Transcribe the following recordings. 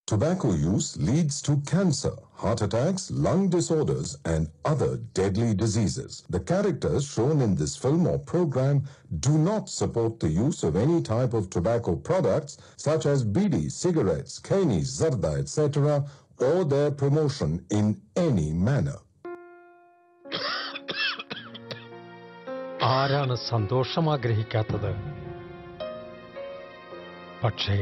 Tobacco use leads to cancer, heart attacks, lung disorders, and other deadly diseases. The characters shown in this film or program do not support the use of any type of tobacco products such as bidi, cigarettes, kani, zarda, etc., or their promotion in any manner. ആരാണ് സന്തോഷം ആഗ്രഹിക്കാത്തത്? പക്ഷേ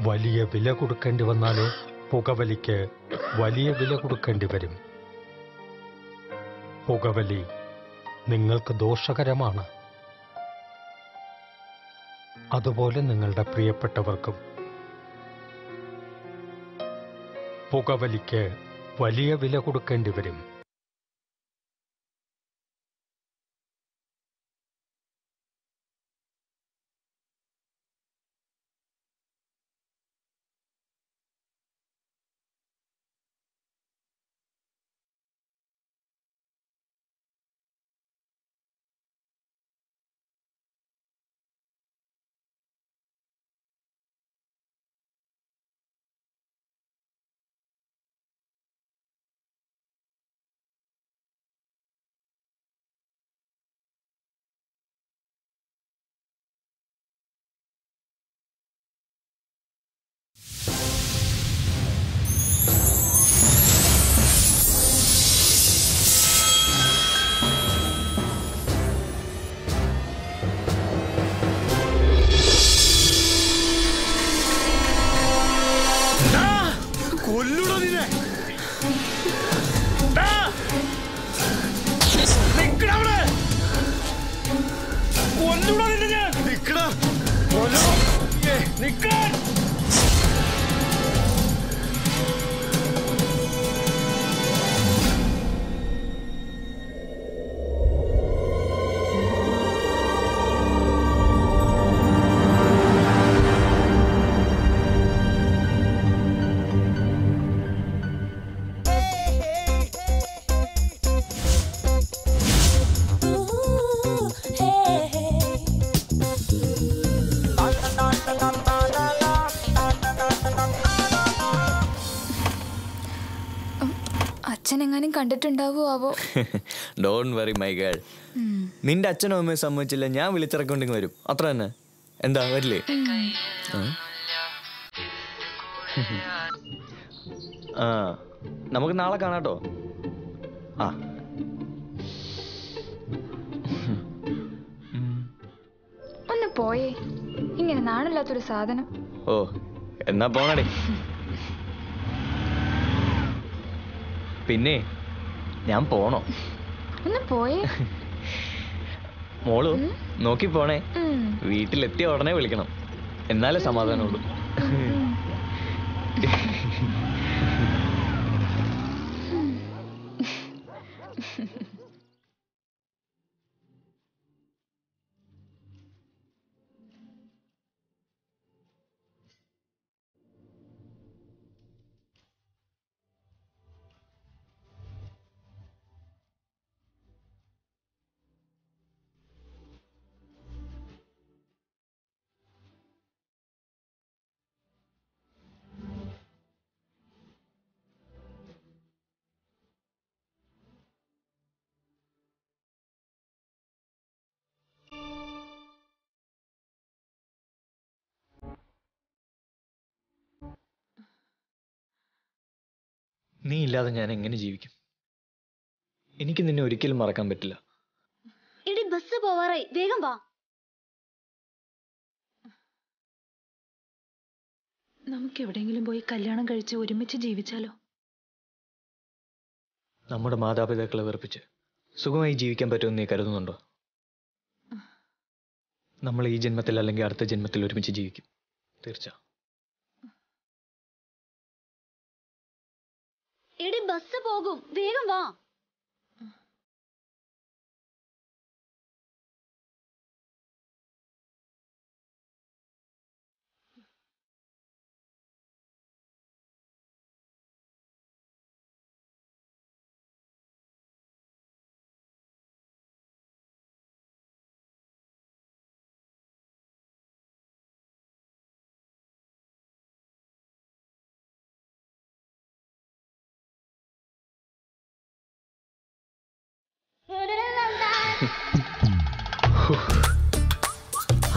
വലിയ വില കൊടുക്കേണ്ടി വന്നാലോ? പുകവലിക്ക് വലിയ വില കൊടുക്കേണ്ടി വരും. പുകവലി നിങ്ങൾക്ക് ദോഷകരമാണ്. അതുപോലെ നിങ്ങളുടെ പ്രിയപ്പെട്ടവർക്കും. പുകവലിക്ക് വലിയ വില കൊടുക്കേണ്ടി വരും. അച്ഛനെങ്ങാനും കണ്ടിട്ടുണ്ടാവോ ആവോ? Don't worry my girl. നിന്റെ അച്ഛനോ അമ്മയോ സമ്മതിച്ചില്ല, ഞാൻ വിളിച്ചിറക്കൊണ്ടെങ്കിൽ വരും. അത്ര തന്നെ. എന്താ വരില്ലേ? ആ നമുക്ക് നാളെ കാണാട്ടോ. ആ ഒന്ന് പോയേ, ഇങ്ങനെ നാണില്ലാത്തൊരു സാധനം. ഓ എന്നാ പോണടേ. പിന്നെ ഞാൻ പോണോ? ഒന്ന് പോയേ. മോളു നോക്കി പോണേ. വീട്ടിലെത്തിയ ഉടനെ വിളിക്കണം, എന്നാലേ സമാധാനമുള്ളൂ. നീ ഇല്ലാതെ ഞാൻ എങ്ങനെ ജീവിക്കും? എനിക്ക് നിന്നെ ഒരിക്കലും മറക്കാൻ പറ്റില്ല. എടി ബസ് പോവാറായി, വേഗം വാ. നമുക്ക് എവിടെയെങ്കിലും പോയി കല്യാണം കഴിച്ച് ഒരുമിച്ച് ജീവിച്ചാലോ? നമ്മുടെ മാതാപിതാക്കളെ വെറുപ്പിച്ച് സുഖമായി ജീവിക്കാൻ പറ്റുമെന്ന് നീ കരുതുന്നുണ്ടോ? നമ്മൾ ഈ ജന്മത്തിൽ അല്ലെങ്കിൽ അടുത്ത ജന്മത്തിൽ ഒരുമിച്ച് ജീവിക്കും, തീർച്ച. എടി ബസ് പോകും, വേഗം വാ.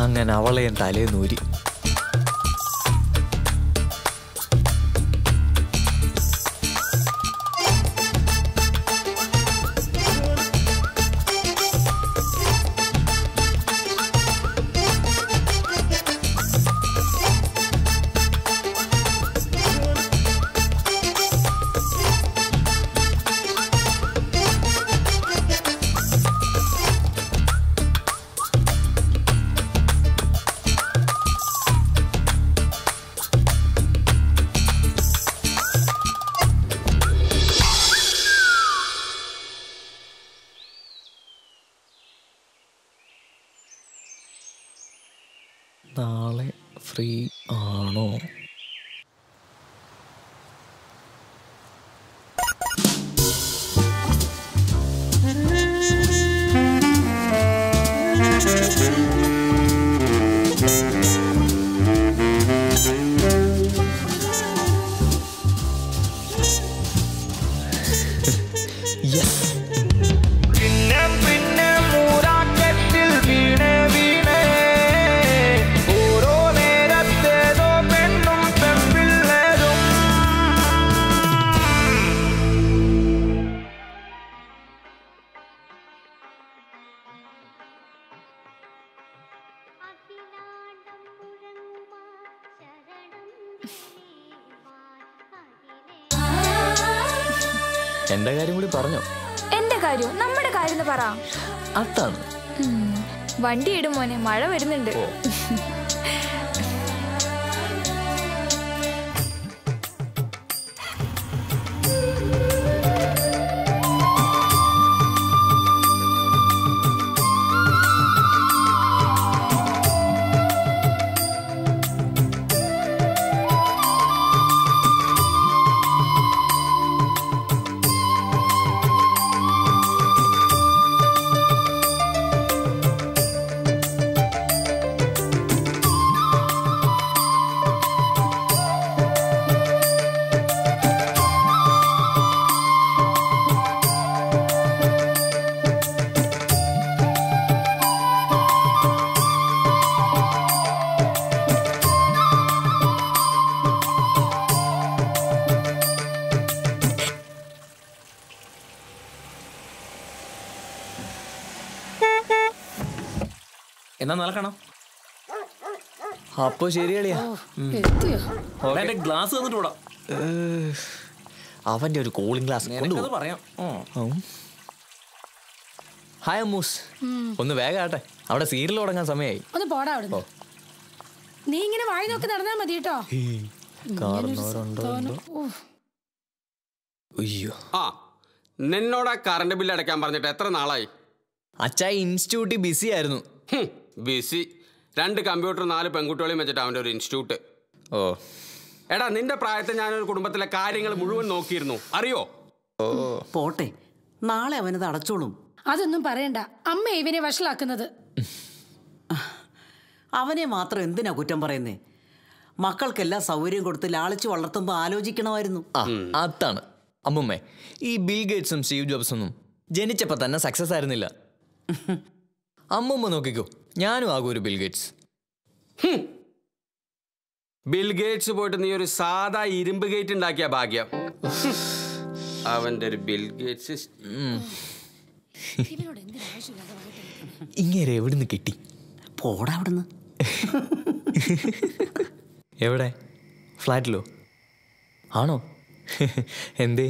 അങ്ങനെ അവളെയും തലേന്നൂരി. നാളെ ഫ്രീ ആണോ? എന്റെ കാര്യം കൂടി പറഞ്ഞോ? എന്റെ കാര്യം നമ്മുടെ കാര്യം പറ. അതാണ് വണ്ടി ഇടും മോനെ, മഴ വരുന്നുണ്ട്. എന്നാ നടക്കണം. അപ്പൊ ശരിയാളിയാ. ഗ്ലാസ് തന്നിട്ടൂടാ. അവന്റെ ഒരു കൂളിംഗ് ഗ്ലാസ് പറയാം. ഹായ് അമ്മൂസ്, ഒന്ന് വേഗാട്ടെ, അവിടെ സീരിയൽ തുടങ്ങാൻ സമയമായി. ഒന്ന് പോടാ അവിടുന്ന്. നീ ഇങ്ങനെ വായി നോക്കി നടന്നാ മതി കേട്ടോ. ആ, നിന്നോട് കറണ്ട് ബില്ല് അടയ്ക്കാൻ പറഞ്ഞിട്ട് എത്ര നാളായി? അച്ഛാ, ഇൻസ്റ്റിറ്റ്യൂട്ടിൽ ബിസി ആയിരുന്നു. ബിസി? 2 കമ്പ്യൂട്ടർ 4 പെൺകുട്ടികളെയും വെച്ചിട്ട് അവൻ്റെ ഒരു ഇൻസ്റ്റിറ്റ്യൂട്ട്. ഓ എടാ, നിന്റെ പ്രായത്തിൽ ഞാനൊരു കുടുംബത്തിലെ കാര്യങ്ങൾ മുഴുവൻ നോക്കിയിരുന്നു, അറിയോ? പോട്ടെ, നാളെ അവനത് അടച്ചോളും. അതൊന്നും പറയണ്ട, അമ്മ ഇവനെ വഷളാക്കുന്നത്. അവനെ മാത്രം എന്തിനാ കുറ്റം പറയുന്നേ? മക്കൾക്കെല്ലാം സൗകര്യം കൊടുത്ത് ലാളിച്ച് വളർത്തുമ്പോൾ ആലോചിക്കണമായിരുന്നു. അതാണ് അമ്മുമ്മേ, ഈ ബിൽ ഗേറ്റ്സും സ്റ്റീവ് ജോബ്സൊന്നും ജനിച്ചപ്പോ തന്നെ സക്സസ് ആയിരുന്നില്ല. അമ്മുമ്മ നോക്കിക്കോ, ഞാനും ആകും ഒരു ബിൽ ഗേറ്റ്സ്. ബിൽ ഗേറ്റ്സ് പോയിട്ട് നീ ഒരു സാധാ ഇരുമ്പ് ഗേറ്റ് ഉണ്ടാക്കിയ ഭാഗ്യം. അവന്റെ ഒരു ബിൽ ഗേറ്റ്സ്. ഇങ്ങനെ എവിടുന്ന് കിട്ടി? പോടാ അവിടുന്ന്. എവിടെ? ഫ്ലാറ്റിലോ? ആണോ? എന്തേ?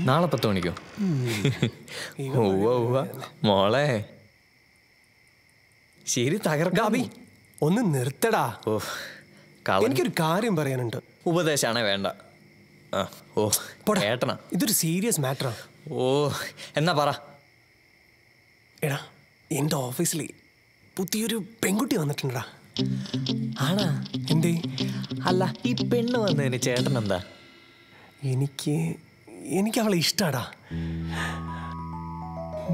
നാളെ 10 മണിക്കോ? മോളെ ശരി, തകർക്കാബി. ഒന്ന് നിർത്തടാ. ഓ, എനിക്കൊരു കാര്യം പറയാനുണ്ട്. ഉപദേശാണേ വേണ്ട. ഓ കേട്ടണ, ഇതൊരു സീരിയസ് മാറ്ററാ. ഓ എന്നാ പറ. എടാ, എൻ്റെ ഓഫീസിൽ പുതിയൊരു പെൺകുട്ടി വന്നിട്ടുണ്ടാ. ആണാ? എന്തേ? അല്ല, ഈ പെണ്ണ് വന്നതിന് ചേട്ടൻ എന്താ? എനിക്ക് അവളെ ഇഷ്ടാടാ.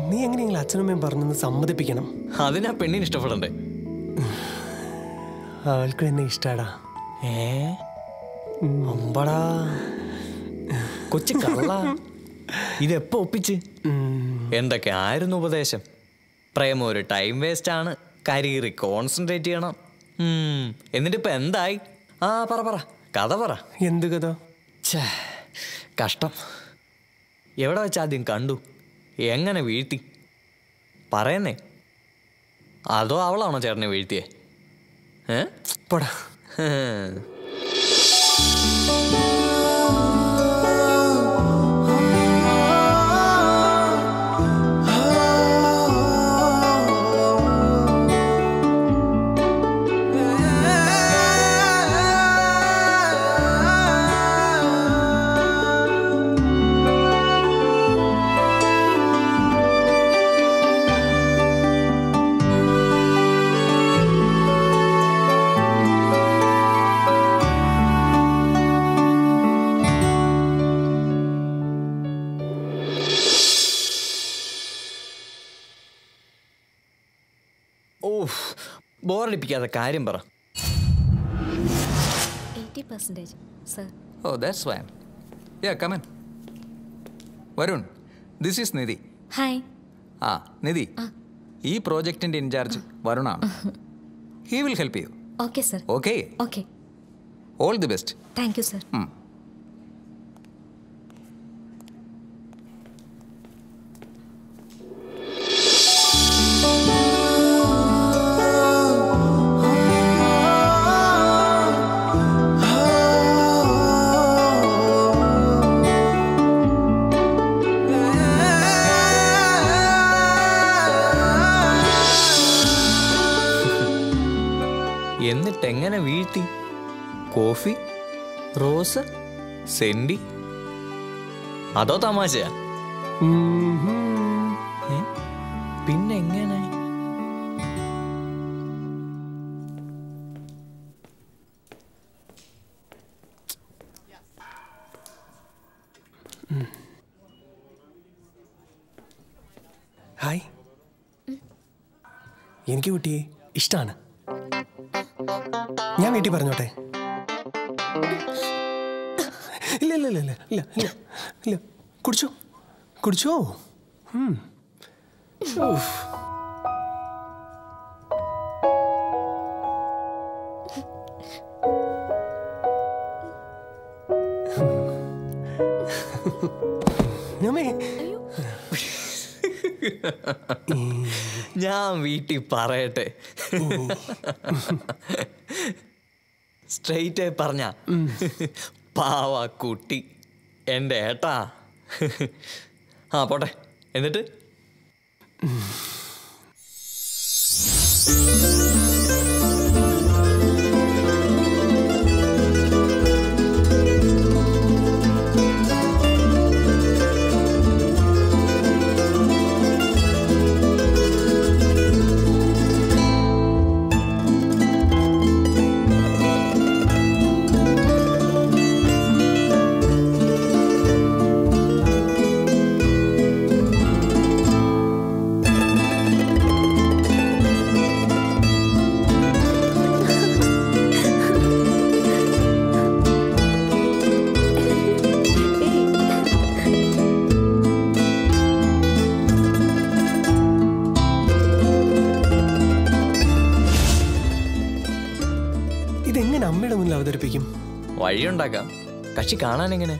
നീ എങ്ങനെയെങ്കിലും അച്ഛനമ്മയും പറഞ്ഞൊന്ന് സമ്മതിപ്പിക്കണം. അതിനാ പെണ്ണിന് ഇഷ്ടപ്പെടണ്ടേ? അവൾക്ക് എന്നെ ഇഷ്ടാടാ. അമ്പടാ കൊച്ചു കള്ള. ഇതെപ്പോ ഒപ്പിച്ച്? എന്തൊക്കെ ആയിരുന്നു ഉപദേശം? പ്രേമം ഒരു ടൈം വേസ്റ്റ് ആണ്, കരിയറിൽ കോൺസെൻട്രേറ്റ് ചെയ്യണം. എന്നിട്ടിപ്പോൾ എന്തായി? ആ പറ കഥ പറ. എന്ത് കഥ? കഷ്ടം. എവിടെ വെച്ചാദ്യം കണ്ടു? എങ്ങനെ വീഴ്ത്തി? പറയുന്നേ. അതോ അവളാണോ ചേട്ടനെ വീഴ്ത്തിയേ? പോടാ. ബോറടിപ്പിക്കാതെ കാര്യം പറ. 80%, sir. Oh, that's fine. Yeah, come in. Varun, this is Nidhi. Hi. Nidhi. ഈ പ്രോജക്റ്റിന്റെ in charge വരുണാണ്. He will help you. Okay, sir. Okay? Okay. All the best. Thank you, sir. എന്നിട്ടെങ്ങനെ വീഴ്ത്തി? കോഫി, റോസ്, സെന്റി, അതോ തമാശയാ? പിന്നെങ്ങനെ? Hi. എനിക്ക് കുട്ടിയെ ഇഷ്ടമാണ്. ഞാൻ വീട്ടിൽ പറഞ്ഞോട്ടെ? ഇല്ല ഇല്ല ഇല്ല ഇല്ല ഇല്ല ഇല്ല. കുടിച്ചോ കുടിച്ചോ. ഞാൻ വീട്ടിൽ പറയട്ടെ? സ്ട്രെയിറ്റ് ആയി പറഞ്ഞ പാവ കുട്ടി എൻ്റെ ഏട്ടാ. പോട്ടെ. എന്നിട്ട് ഇതെങ്ങനെ അമ്മയുടെ മുന്നിൽ അവതരിപ്പിക്കും? വഴിയുണ്ടാക്കാം. കക്ഷി കാണാൻ എങ്ങനെ?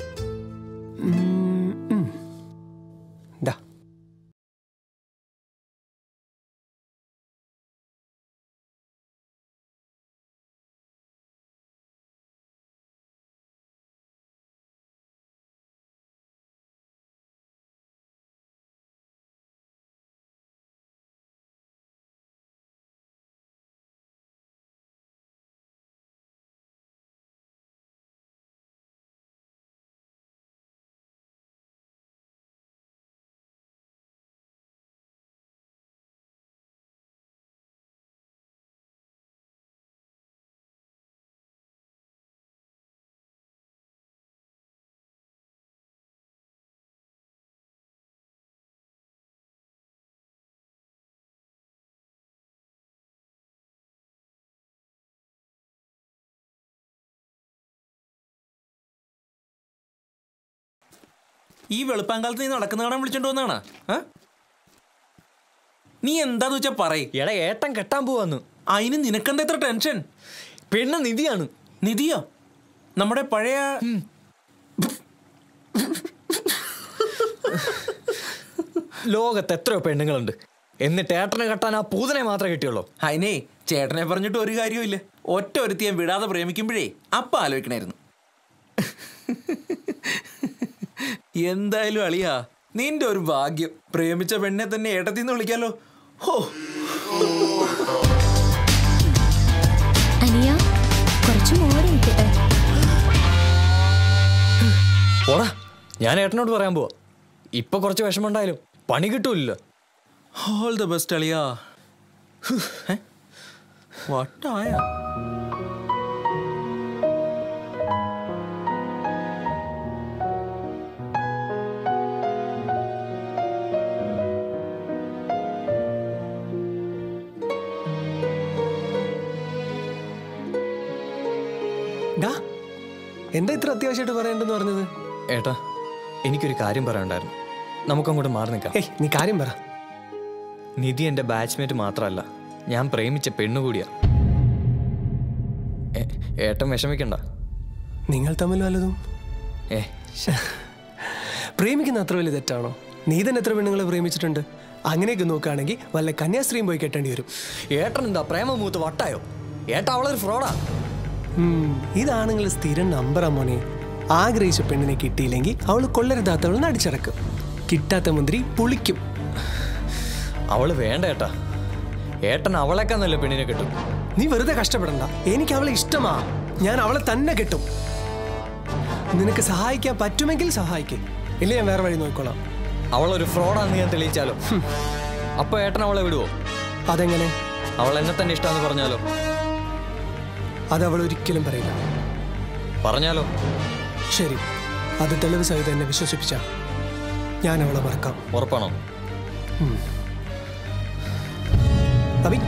ഈ വെളുപ്പാങ്കാലത്ത് നീ നടക്കുന്ന കാണാൻ വിളിച്ചോണ്ട് വന്നാണ്? നീ എന്താന്ന് വെച്ചാ പറയ്. എടാ ഏട്ടൻ കെട്ടാൻ പോവാന്ന്. അതിന് നിനക്കെന്താ ഇത്ര ടെൻഷൻ? പെണ്ണ് നിധിയാണ്. നിധിയോ? നമ്മുടെ പഴയ ലോകത്ത് എത്രയോ പെണ്ണുങ്ങളുണ്ട്, എന്നിട്ട് ഏട്ടനെ കെട്ടാൻ ആ പൂതനെ മാത്രമേ കിട്ടിയുള്ളൂ. അതിനെ ചേട്ടനെ പറഞ്ഞിട്ട് ഒരു കാര്യമില്ല. ഒറ്റ ഒരുത്തിയെ വിടാതെ പ്രേമിക്കുമ്പോഴേ അപ്പ ആലോചിക്കണായിരുന്നു. എന്തായാലും അളിയാ, നിന്റെ ഒരു ഭാഗ്യം. പ്രേമിച്ച പെണ്ണെ തന്നെ ഏട്ടത്തിന്ന് വിളിക്കാലോ. ഹോ, അനിയ കുറച്ച് മോര് കിട്ടട്ടെ. പോടാ, ഞാൻ ഏട്ടനോട് പറയാൻ പോവാ. ഇപ്പൊ കുറച്ച് വിഷമമുണ്ടായാലും പണി കിട്ടൂല്ലോ. ഓൾ ദ ബെസ്റ്റ് അളിയാ. വട്ടായ എന്താ ഇത്ര അത്യാവശ്യമായിട്ട് പറയണ്ടെന്ന് പറഞ്ഞത്? ഏട്ടാ, എനിക്കൊരു കാര്യം പറയാനുണ്ടായിരുന്നു. നമുക്കങ്ങോട്ട് മാറി നിൽക്കാം. നീ കാര്യം പറ. നിധി എൻ്റെ ബാച്ച്മേറ്റ് മാത്രമല്ല, ഞാൻ പ്രേമിച്ച പെണ്ണുകൂടിയാ. ഏട്ടൻ വിഷമിക്കണ്ട. നിങ്ങൾ തമ്മിൽ വല്ലതും പ്രേമിക്കുന്ന അത്ര വലിയ തെറ്റാണോ? നീ തന്നെ എത്ര പെണ്ണുങ്ങളെ പ്രേമിച്ചിട്ടുണ്ട്? അങ്ങനെയൊക്കെ നോക്കുകയാണെങ്കിൽ വല്ല കന്യാസ്ത്രീയും പോയി കെട്ടേണ്ടി വരും. ഏട്ടൻ എന്താ പ്രേമമൂത്ത് വട്ടായോ? ഏട്ടാ അവളൊരു ഫ്രോഡാ. ഇതാണെങ്കിൽ സ്ഥിരം നമ്പറാ മോനെ. ആഗ്രഹിച്ച പെണ്ണിനെ കിട്ടിയില്ലെങ്കിൽ അവൾ കൊള്ളരുതാത്തവൾ അടിച്ചടക്കും. കിട്ടാത്ത മുന്തിരി പുളിക്കും. അവള് വേണ്ട ഏട്ടാ. ഏട്ടൻ അവളെക്കാൾ നല്ല പെണ്ണിനെ കിട്ടും. നീ വെറുതെ കഷ്ടപ്പെടണ്ട. എനിക്ക് അവളെ ഇഷ്ടമാ. ഞാൻ അവളെ തന്നെ കിട്ടും. നിനക്ക് സഹായിക്കാൻ പറ്റുമെങ്കിൽ സഹായിക്കും, ഇല്ല ഞാൻ വേറെ വഴി നോക്കിക്കോളാം. അവളൊരു ഫ്രോഡാന്ന് ഞാൻ തെളിയിച്ചാലോ? അപ്പൊ ഏട്ടൻ അവളെ വിടുവോ? അതെങ്ങനെ? അവൾ എന്നെ തന്നെ ഇഷ്ടമാണെന്ന് പറഞ്ഞാലോ? അത് അവൾ ഒരിക്കലും പറയില്ല. പറഞ്ഞാലോ? ശരി, അത് തെളിവ് സഹിതം എന്നെ വിശ്വസിപ്പിച്ച ഞാൻ അവളെ മറക്കാം. ഉറപ്പാണോ? അബി,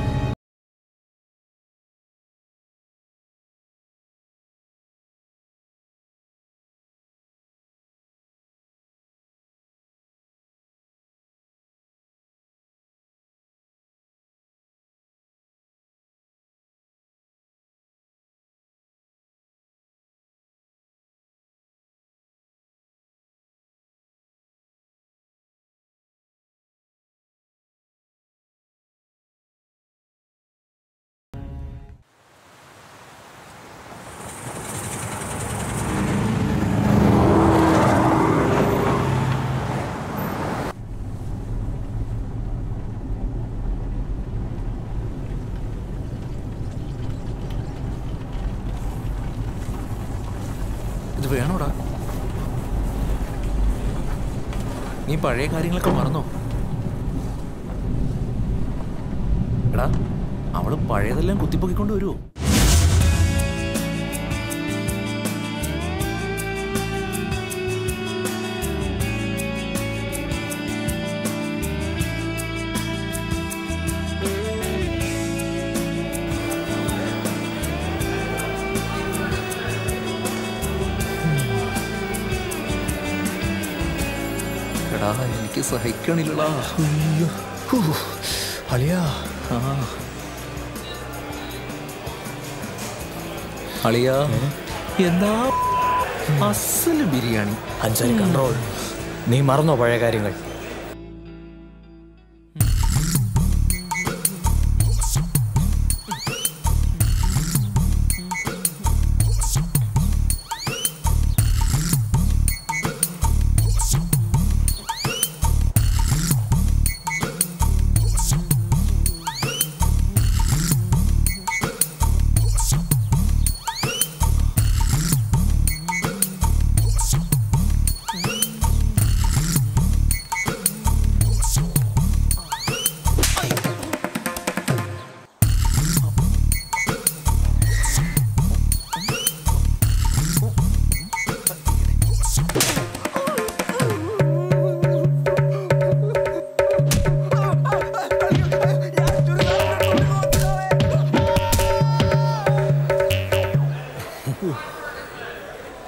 ഇത് വേണോടാ? നീ പഴയ കാര്യങ്ങളൊക്കെ മറന്നോ? എടാ, അവള് പഴയതെല്ലാം കുത്തിപ്പൊക്കിക്കൊണ്ട് വരുമോ? എനിക്ക് സഹിക്കണില്ലടാ. അളിയാ, അളിയാ, എന്താ അസല് ബിരിയാണി. അഞ്ചൽ കൺട്രോൾ. നീ മറന്നോ പഴയ കാര്യങ്ങൾ?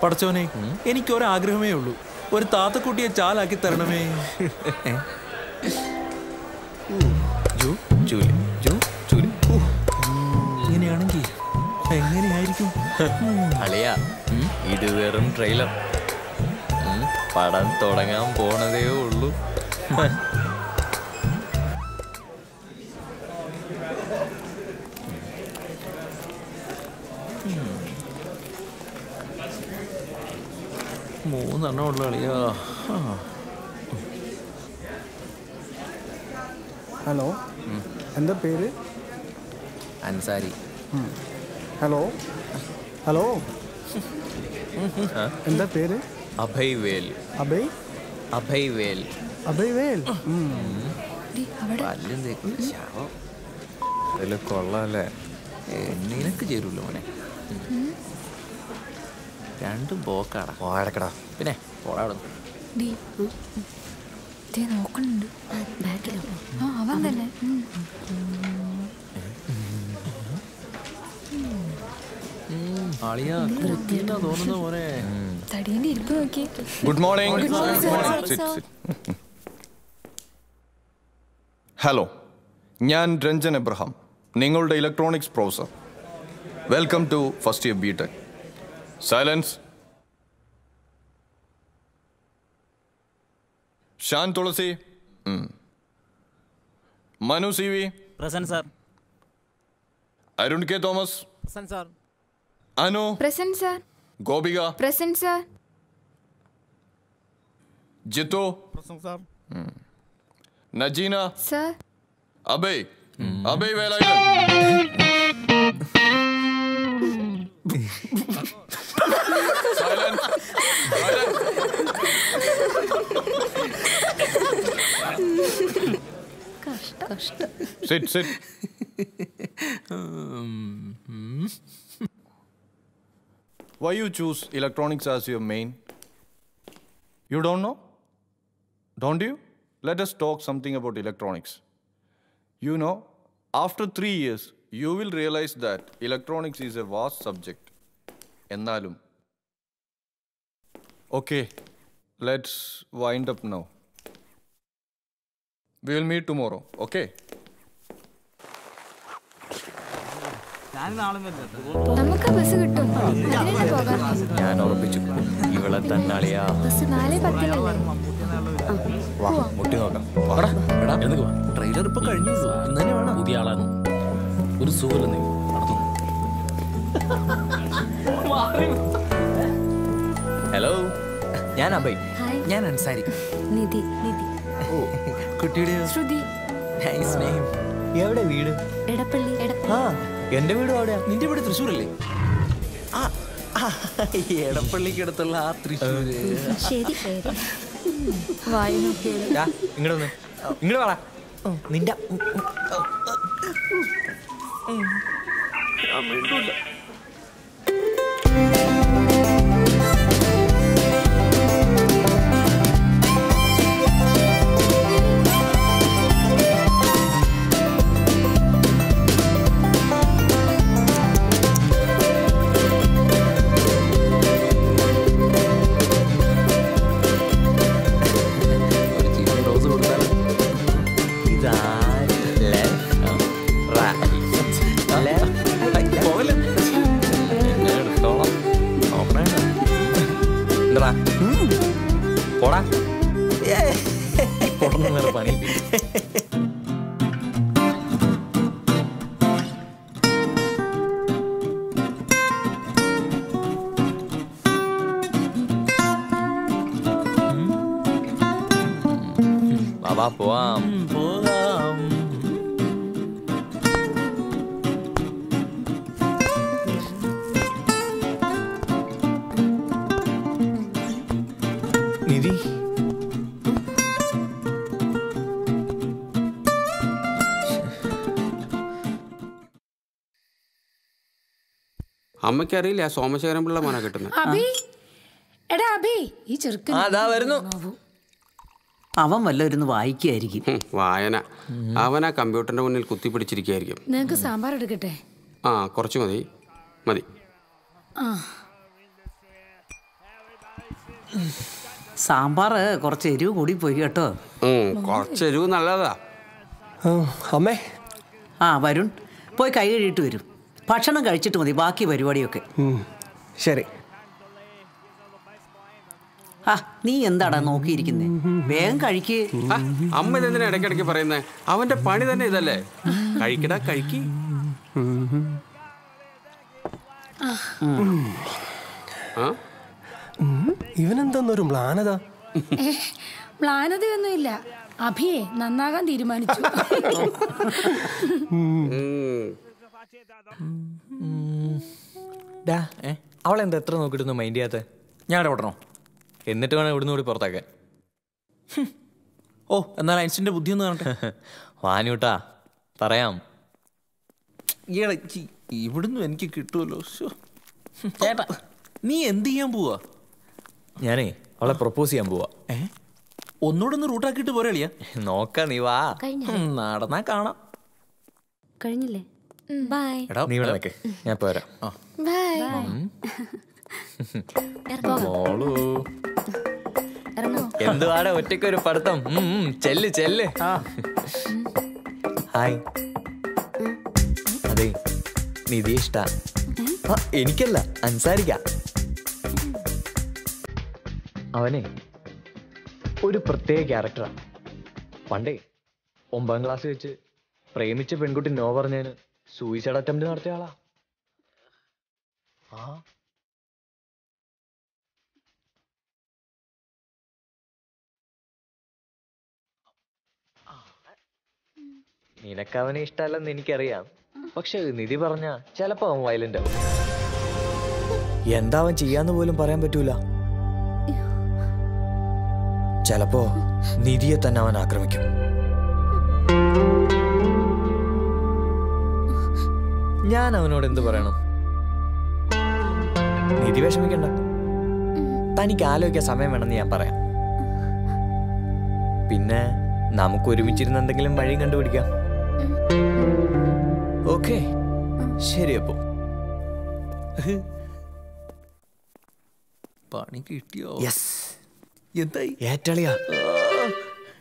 പടച്ചോനെ, എനിക്കൊരാഗ്രഹമേ ഉള്ളൂ, ഒരു താത്തക്കുട്ടിയെ ചാലാക്കി തരണമേ. എന്തായിരിക്കും? അളിയാ, ഇത് വെറും ട്രെയിലർ. പടം തുടങ്ങാൻ പോണതേ ഉള്ളൂ. മൂന്നെണ്ണം ഉള്ളു അളിയാ. ഹലോ, എന്താ പേര്? അൻസാരി. ഹലോ ഹലോ, എന്താ പേര്? അഭയ് വേൽ. അഭയ്? അഭയ് വേൽ. അഭയ് വേൽ. പല്ലും തേക്കുന്ന ശവം. അതിൽ കൊള്ളാല്ലേ? നിനക്ക് ചേരൂല്ലോ മോനെ. രണ്ടും പോക്കാടാ. പോടക്കടാ. പിന്നെ പോടാ. നോക്കണുണ്ട് ബാക്കിലോ. അവൻ തന്നെ. തോന്നുന്നു മോനെ. തടീന്റെ ഇരിപ്പ് നോക്കി. Good morning. ഹലോ, ഞാൻ രഞ്ജൻ എബ്രഹാം, നിങ്ങളുടെ electronics professor. Welcome to first year BTech. Silence. Shan Thulasi. Manu C V. Present sir. Arun K Thomas. Present sir. Anu. Present sir. Gopika. Present sir. Jithu. Present sir. Najeena. Sir. Abhay. Abhay Velayudhan. Silence. Sit, sit. Why you choose electronics as your main? You don't know? Don't you? Let us talk something about electronics. You know, after 3 years, you will realize that electronics is a vast subject. Ennalum. Okay, let's wind up now. We will meet tomorrow, okay? നമുക്ക് bus കിട്ടും. ഞാൻ ഉറപ്പിച്ചു, ഇവളെ തന്നെ അളിയാ. Bus 4:10 മുട്ടി നോക്കാം. Trailer ഇപ്പൊ കഴിഞ്ഞു. പുതിയ ആളാണ്. ഒരു സുഖം നീ ഹലോ, ഞാൻ അഭയ്. ഞാൻ അൻസാരി. നിധി. നിധി. ഓ, കുട്ടിയുടെ ശ്രുതി. Nice name. എവിടെ വീട്? എടപ്പള്ളി. ആ, എന്റെ വീടും അവിടെയാ. നിന്റെ വീട് തൃശ്ശൂരല്ലേ? എടപ്പള്ളിക്ക് അടുത്തുള്ള ആ തൃശ്ശൂര്. ശരി. വായി നോക്കിയത്. ഇങ്ങോട്ട് ഇങ്ങോട്ട് വേടാ. നിന്റെ പോടാ. വേറെ പണി. ബാബാ പോവാം. നിധി. അമ്മയ്ക്കറിയില്ല സോമശേഖരൻ പിള്ള മോനാ കിട്ടുന്നത്. അവൻ വല്ലവരുന്ന് വായിക്കായിരിക്കും. വായന. അവൻ ആ കമ്പ്യൂട്ടറിന്റെ മുന്നിൽ കുത്തിപ്പിടിച്ചിരിക്കുകയായിരിക്കും. നിങ്ങക്ക് സാമ്പാർ എടുക്കട്ടെ? ആ, കുറച്ച് മതി. മതി. സാമ്പാർ കുറച്ച് എരിവ് കൂടി പോയി കേട്ടോ. കുറച്ച് എരിവ് നല്ലതാ. അമ്മേ. ആ, വരുൺ പോയി കൈ കഴുകിയിട്ട് വരും. ഭക്ഷണം കഴിച്ചിട്ട് മതി ബാക്കി പരിപാടിയൊക്കെ. ശരി. ആ നീ എന്താടാ നോക്കിയിരിക്കുന്നേ? വേഗം കഴിക്ക്. അമ്മ ഇതെന്തിനാ ഇടയ്ക്കിടയ്ക്ക് പറയുന്നേ? അവന്റെ പണി തന്നെ ഇതല്ലേ. കഴിക്കടാ കഴിക്ക്. ഇവനെന്തൊന്നൊരു മ്ലാനത. പ്ലാനതയൊന്നുമില്ല. അഭിയെ നന്നാകാൻ തീരുമാനിച്ചു. അവളെന്താ എത്ര നോക്കിയിട്ടൊന്നും മൈൻഡ് ചെയ്യാത്ത? ഞാൻ ഇടപെടണോ? എന്നിട്ട് വേണം ഇവിടുന്ന് കൂടി പുറത്താക്കാൻ. ഓ എന്നാൽ ഐൻസ്റ്റീൻ്റെ ബുദ്ധി ഒന്ന് കാണട്ടെ. വാനൂട്ടാ പറയാം. ഇവിടുന്ന് എനിക്ക് കിട്ടുമല്ലോ. ചേട്ടാ നീ എന്ത് ചെയ്യാൻ പോവാ? ഞാനേ അവളെ പ്രപ്പോസ് ചെയ്യാൻ പോവാ. ഒന്നുകൂടെ ഒന്ന് റൂട്ടാക്കിയിട്ട് പോരാളിയാ? നോക്കാം, നീ വാ. നടന്നാ കാണാം. കഴിഞ്ഞില്ലേ? ബൈ. നീ ഇവിടെ നിൽക്ക്, ഞാൻ പോരാ. എന്തുവാടെ ഒറ്റയ്ക്കൊരു പഠിത്തം? ചെല്ല് ചെല്ല്. ഹായ്. അതെ നിധി ഇഷ്ട. എനിക്കല്ല, അൻസാരിക്ക. അവനെ ഒരു പ്രത്യേക ക്യാരക്ടറാ. പണ്ടേ 9ാം ക്ലാസ് വെച്ച് പ്രേമിച്ച പെൺകുട്ടി നോ പറഞ്ഞതിന് സൂയിസൈഡ് അറ്റംപ്റ്റ് നടത്തിയ ആളാ. നിനക്കവനെ ഇഷ്ടമല്ലെന്ന് എനിക്കറിയാം. പക്ഷെ നിധി പറഞ്ഞ ചിലപ്പോ അവൻ വയലന്റ് ആവും. എന്താ അവൻ ചെയ്യാന്ന് പോലും പറയാൻ പറ്റൂല. ചിലപ്പോ നിധിയെ തന്നെ അവൻ ആക്രമിക്കും. ഞാൻ അവനോട് എന്ത് പറയണം? നിധി വിഷമിക്കണ്ട, തനിക്ക് ആലോചിക്കാൻ സമയം വേണമെന്ന് ഞാൻ പറയാം. പിന്നെ നമുക്ക് ഒരുമിച്ചിരുന്ന് എന്തെങ്കിലും വഴിയും കണ്ടുപിടിക്കാം. ഓക്കെ, ശരി. അപ്പോ പണി കിട്ടിയോ? യെസ്. എന്തായി ഏറ്റളിയാ?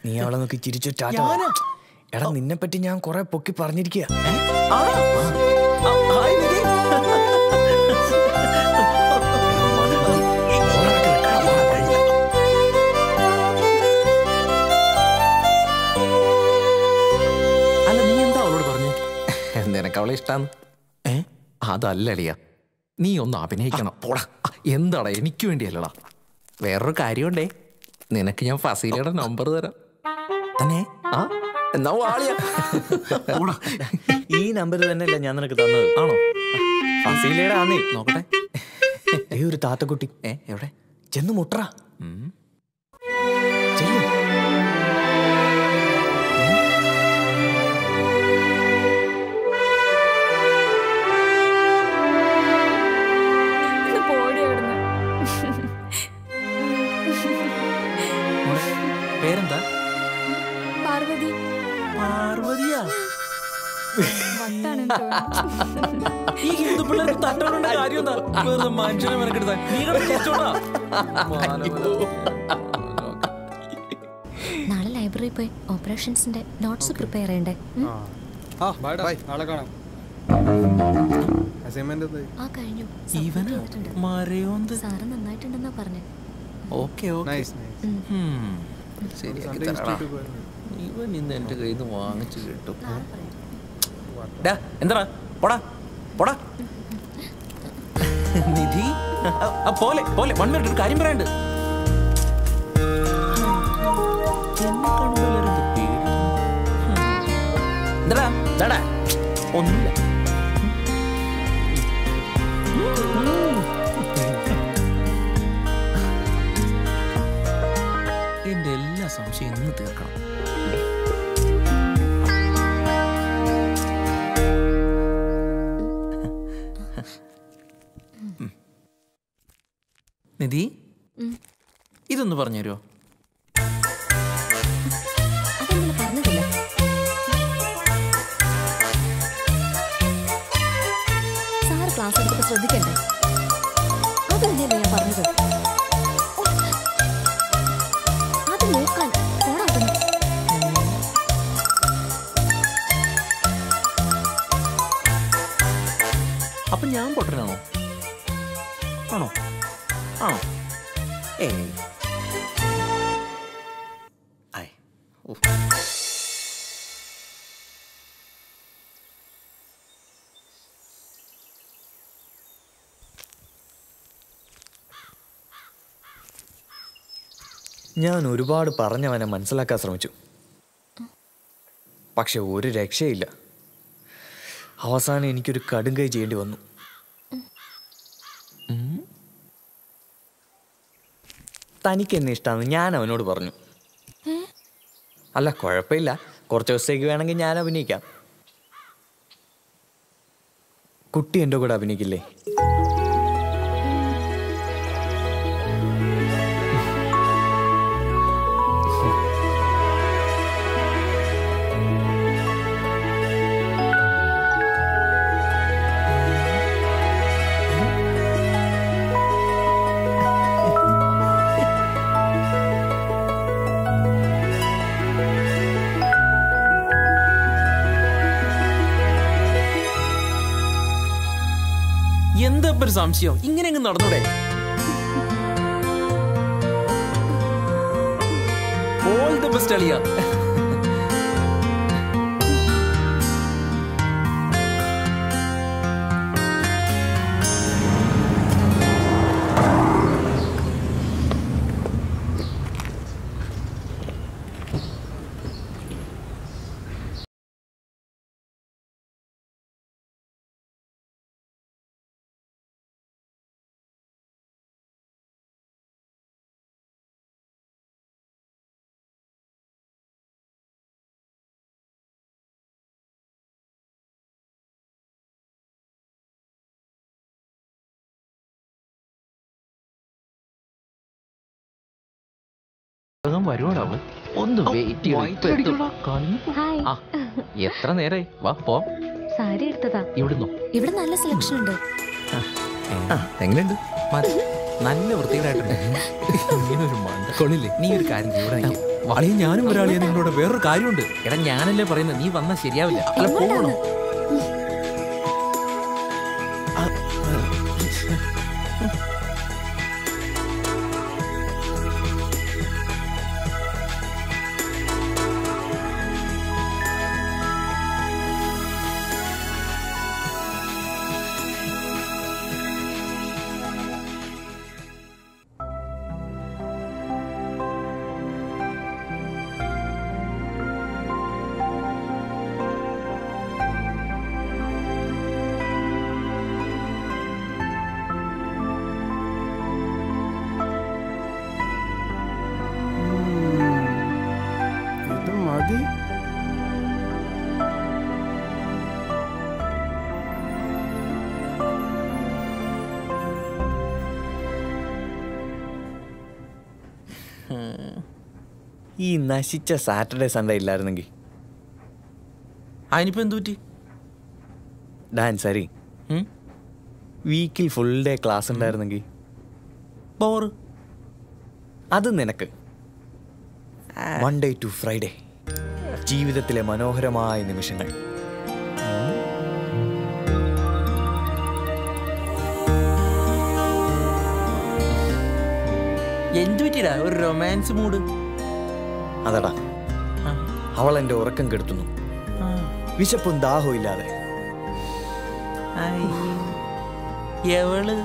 നീ അവളെ നോക്കി ചിരിച്ചു. എടാ നിന്നെ പറ്റി ഞാൻ കുറെ പൊക്കി പറഞ്ഞിരിക്കുക. അല്ല നീ എന്താ അവളോട് പറഞ്ഞു? നിനക്ക് അവളെ ഇഷ്ടാന്ന്? അതല്ലളിയാ, നീ ഒന്ന് അഭിനയിക്കണം. പോടാ. എന്താടാ? എനിക്ക് വേണ്ടിയല്ലടാ, വേറൊരു കാര്യമുണ്ടേ. നിനക്ക് ഞാൻ ഫസീലയുടെ നമ്പർ തരാം. തന്നെ? ആ എന്നാ വാളിയാ. ഈ നമ്പർ തന്നെയല്ല ഞാൻ നിനക്ക് തന്നത്. ആണോ? ഫസീലയുടെ ആന്നേ. നോക്കട്ടെ. ഒരു താത്തക്കുട്ടി. എവിടെ? ചെന്ന് മുട്ടറ. പേരെന്താ? പാർവതി. പാർവതിയാ? ഈ ഹിന്ദു പിള്ളേർക്ക് തട്ടോണ്ട കാര്യം എന്താ? വെറുതെ മനുഷ്യനെ മെനക്കെടുത്താൻ നീ നാളെ ലൈബ്രറി പോയി ഓപ്പറേഷൻസിന്റെ നോട്ട്സ് പ്രിപ്പയർ ചെയ്യണ്ടേ? ആ കഴിഞ്ഞു. സാറ് നന്നായിട്ടുണ്ടെന്നാ പറഞ്ഞേ. ഓക്കെ ശരിയാക്കി തരാടാ. ഇവൻ ഇന്ന് എന്റെ കയ്യിൽ നിന്ന് വാങ്ങിച്ചു കിട്ടും. എന്താടാ? പോടാ പോടാ. നിധി പോലെ പോലെ 1 മിനിറ്റ് ഒരു കാര്യം പറയാണ്ട്. എന്താടാ? ഒന്നുമില്ല. എന്റെ എല്ലാ സംശയം ഇന്ന് തീർക്കണം. നിധി ഇതൊന്ന് പറഞ്ഞുതരുമോ? സാറ് ക്ലാസ് എടുത്തപ്പോൾ ശ്രദ്ധിക്കണ്ടേ? അതല്ലേ ഞാൻ പറഞ്ഞത്. അത് നോക്കാൻ പോടാ. ഞാൻ ഒരുപാട് പറഞ്ഞവനെ മനസ്സിലാക്കാൻ ശ്രമിച്ചു, പക്ഷെ ഒരു രക്ഷയില്ല. അവസാനം എനിക്കൊരു കടുങ്കൈ ചെയ്യേണ്ടി വന്നു. തനിക്ക് എന്നെ ഇഷ്ടമാണെന്ന് ഞാൻ അവനോട് പറഞ്ഞു. അല്ല, കുഴപ്പമില്ല, കുറച്ച് ദിവസത്തേക്ക് വേണമെങ്കിൽ ഞാൻ അഭിനയിക്കാം. കുട്ടി എൻ്റെ കൂടെ അഭിനയിക്കില്ലേ? എന്താ ഒരു സംശയം? ഇങ്ങനെ അങ്ങ് നടന്നൂടെ? ഓൾ ദി ബെസ്റ്റ് അളിയ. വരുവാടാവ് ഒന്ന് വെയിറ്റ് എത്ര നേരായി? വാ പോ. സാരി എടുത്തതാ. ഇവിടുന്നോ? ഇവിടെ നല്ല സെലക്ഷൻ ഉണ്ട്. എങ്ങനെയുണ്ട്? നല്ല വൃത്തികേടായിട്ടുണ്ട്. ഇങ്ങനൊരു മണ്ടക്കൊള്ളില്ലേ? നീ ഒരു കാര്യം ചെയ്യും, ഞാനും ഒരാളിയെ നിങ്ങളോട് വേറൊരു കാര്യമുണ്ട്. എടാ ഞാനല്ലേ പറയുന്നത്, നീ വന്നാൽ ശരിയാവില്ല. അല്ല പോകണം. ഈ നശിച്ച സാറ്റർഡേ സൺഡേ ഇല്ലായിരുന്നെങ്കിൽ. അതിനിപ്പോ എന്തു പറ്റി? ഡാൻസ് അരി വീക്കിൽ ഫുൾ ഡേ ക്ലാസ് ഉണ്ടായിരുന്നെങ്കിൽ. ബോറ്. അത് നിനക്ക് മൺഡേ ടു ഫ്രൈഡേ ജീവിതത്തിലെ മനോഹരമായ നിമിഷങ്ങൾ. എന്തു പറ്റിടാ ഒരു റൊമാൻസ് മൂഡ്? അതടാ, അവൾ എൻ്റെ ഉറക്കം കെടുത്തുന്നു, വിശപ്പും ദാഹവും ഇല്ലാതെ. എവള്?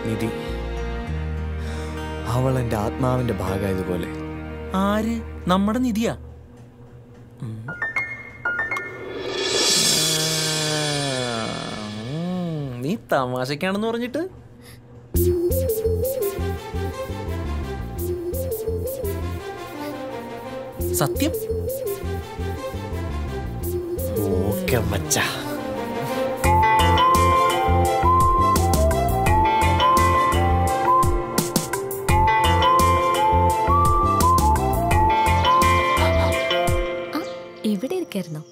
നിധി. അവൾ എൻ്റെ ആത്മാവിന്റെ ഭാഗമായതുപോലെ. ആര്? നമ്മുടെ നിധിയാ? നീ തമാശക്കാണെന്ന് പറഞ്ഞിട്ട് സത്യം? ഓക്കെ മച്ചാ. ഇവിടെ ഇരിക്കായിരുന്നോ?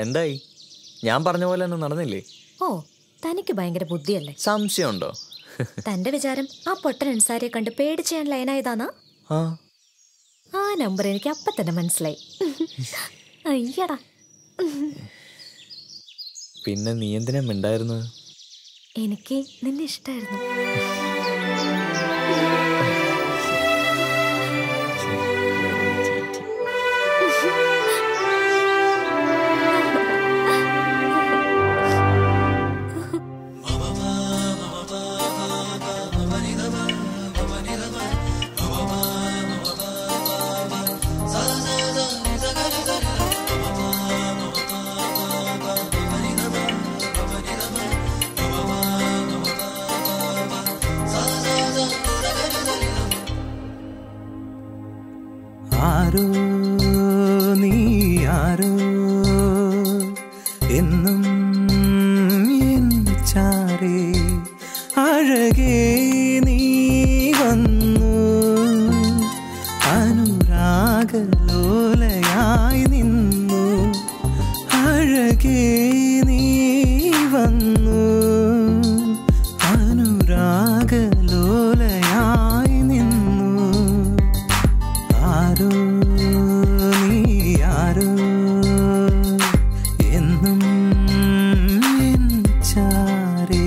എന്തായി? ഞാൻ പറഞ്ഞ പോലെ ഒന്നും നടന്നില്ലേ? ഓ, തനിക്ക് ഭയങ്കര ബുദ്ധിയല്ലേ? സംശയമുണ്ടോ? തന്റെ വിചാരം ആ പൊട്ടൻ അൻസാരിയെ കണ്ട് പേടിച്ച് ഞാൻ ലൈനായതാന്നാ? ആ നമ്പർ എനിക്ക് അപ്പൊ തന്നെ മനസ്സിലായി. അയ്യടാ. പിന്നെ നീ എന്തിനാ മിണ്ടായിരുന്നത്? എനിക്ക് നിന്നെ ഇഷ്ടായിരുന്നു. ആരോ നീ ആരോ എന്നും എൻ ചാരേ അഴകേ നീ വന്നു അനുരാഗലോലയായി നിന്നു അഴകേ നീ വന്നു അനുരാഗലോലയായി നിന്നു ആരോ നീ ആരോ എന്നും എൻ ചാരേ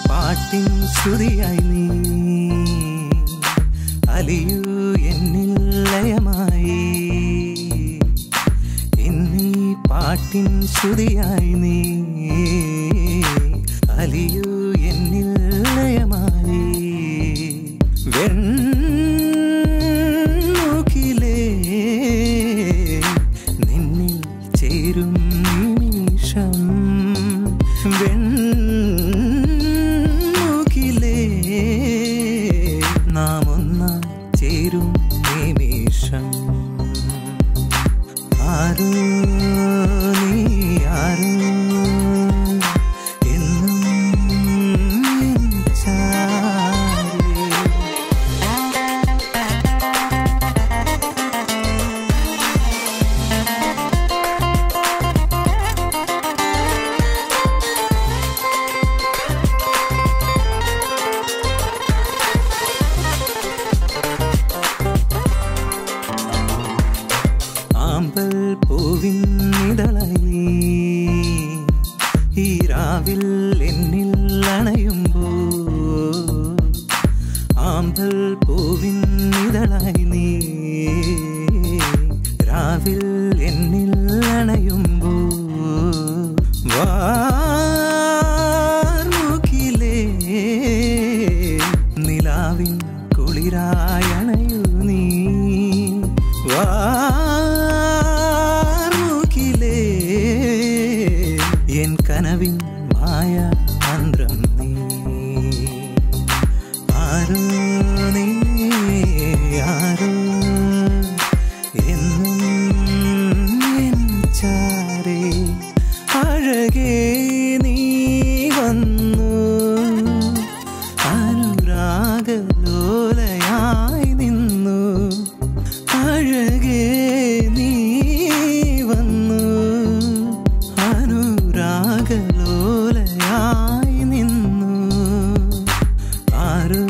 പാട്ടിൻ ശ്രുതിയായി നീ അലിയൂ എന്നിൽ ലയമായി എന്നീ പാട്ടിൻ ശ്രുതിയായി നീ അലിയൂ എന്നിൽ ലയമായി വെണ്ണുകിലേ നിന്നിൽ ചേരും നിമിഷം നാം ഒന്നായി ചേരും നിമിഷം ആരോ നീ ആരോ എന്നും എൻ ചാരേ ആമ്പൽ പൂവിൻ നിഴലായി നീ ഈ രാവിൽ എന്നിൽ അണയുമ്പോൾ ആമ്പൽ പൂവിൻ നിഴലായി നീ രാവിൽ എന്നിൽ അണയുമ്പോൾ വാർമുകിലേ നിലാവിൻ കുളിരായി അണയൂ നീ വാർമുകിലേ എൻ കനവിൻ മായ മന്ത്രം നീ ആരോ നീ ആരോ എന്നും എൻ ചാരേ അഴകേ നീ വന്നു അനുരാഗലോലയായി നിന്നു അഴകേ നീ വന്നു അനുരാഗലോലയായി നിന്നു ആരോ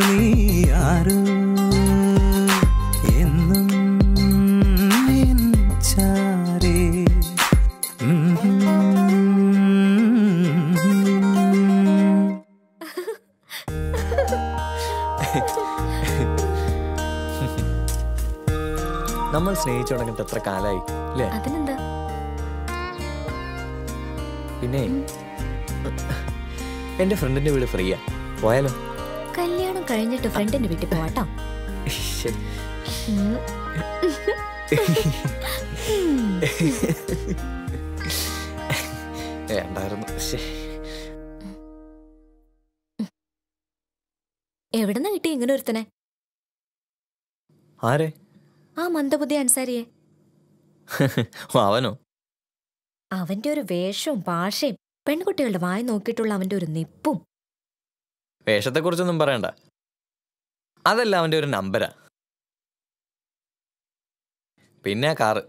നീ ആരോ എന്നും എൻ ചാരേ നമ്മൾ സ്നേഹിച്ചു തുടങ്ങിയിട്ട് എത്ര കാലായി അല്ലേ? അതിനെന്താ? പിന്നെ എന്റെ ഫ്രണ്ടിന്റെ വീട് ഫ്രീയാ, പോയാലോ? കല്യാണം കഴിഞ്ഞിട്ട് ഫ്രണ്ടിന്റെ വീട്ടിൽ പോവാട്ടോ. ശരി. വേണ്ടായിരുന്നു. എവിടെന്നാ കിട്ടി ഇങ്ങനെ ഒരുത്തനെ? ആരെ? ആ മന്ദബുദ്ധി അൻസാരിയെ. അവനോ? അവന്റെ ഒരു വേഷവും ഭാഷയും പെൺകുട്ടികളുടെ വായി നോക്കിയിട്ടുള്ള അവന്റെ ഒരു നിപ്പും. വേഷത്തെ കുറിച്ചൊന്നും പറയണ്ട, അതല്ല അവന്റെ ഒരു നമ്പരാ. പിന്നെ കാറ്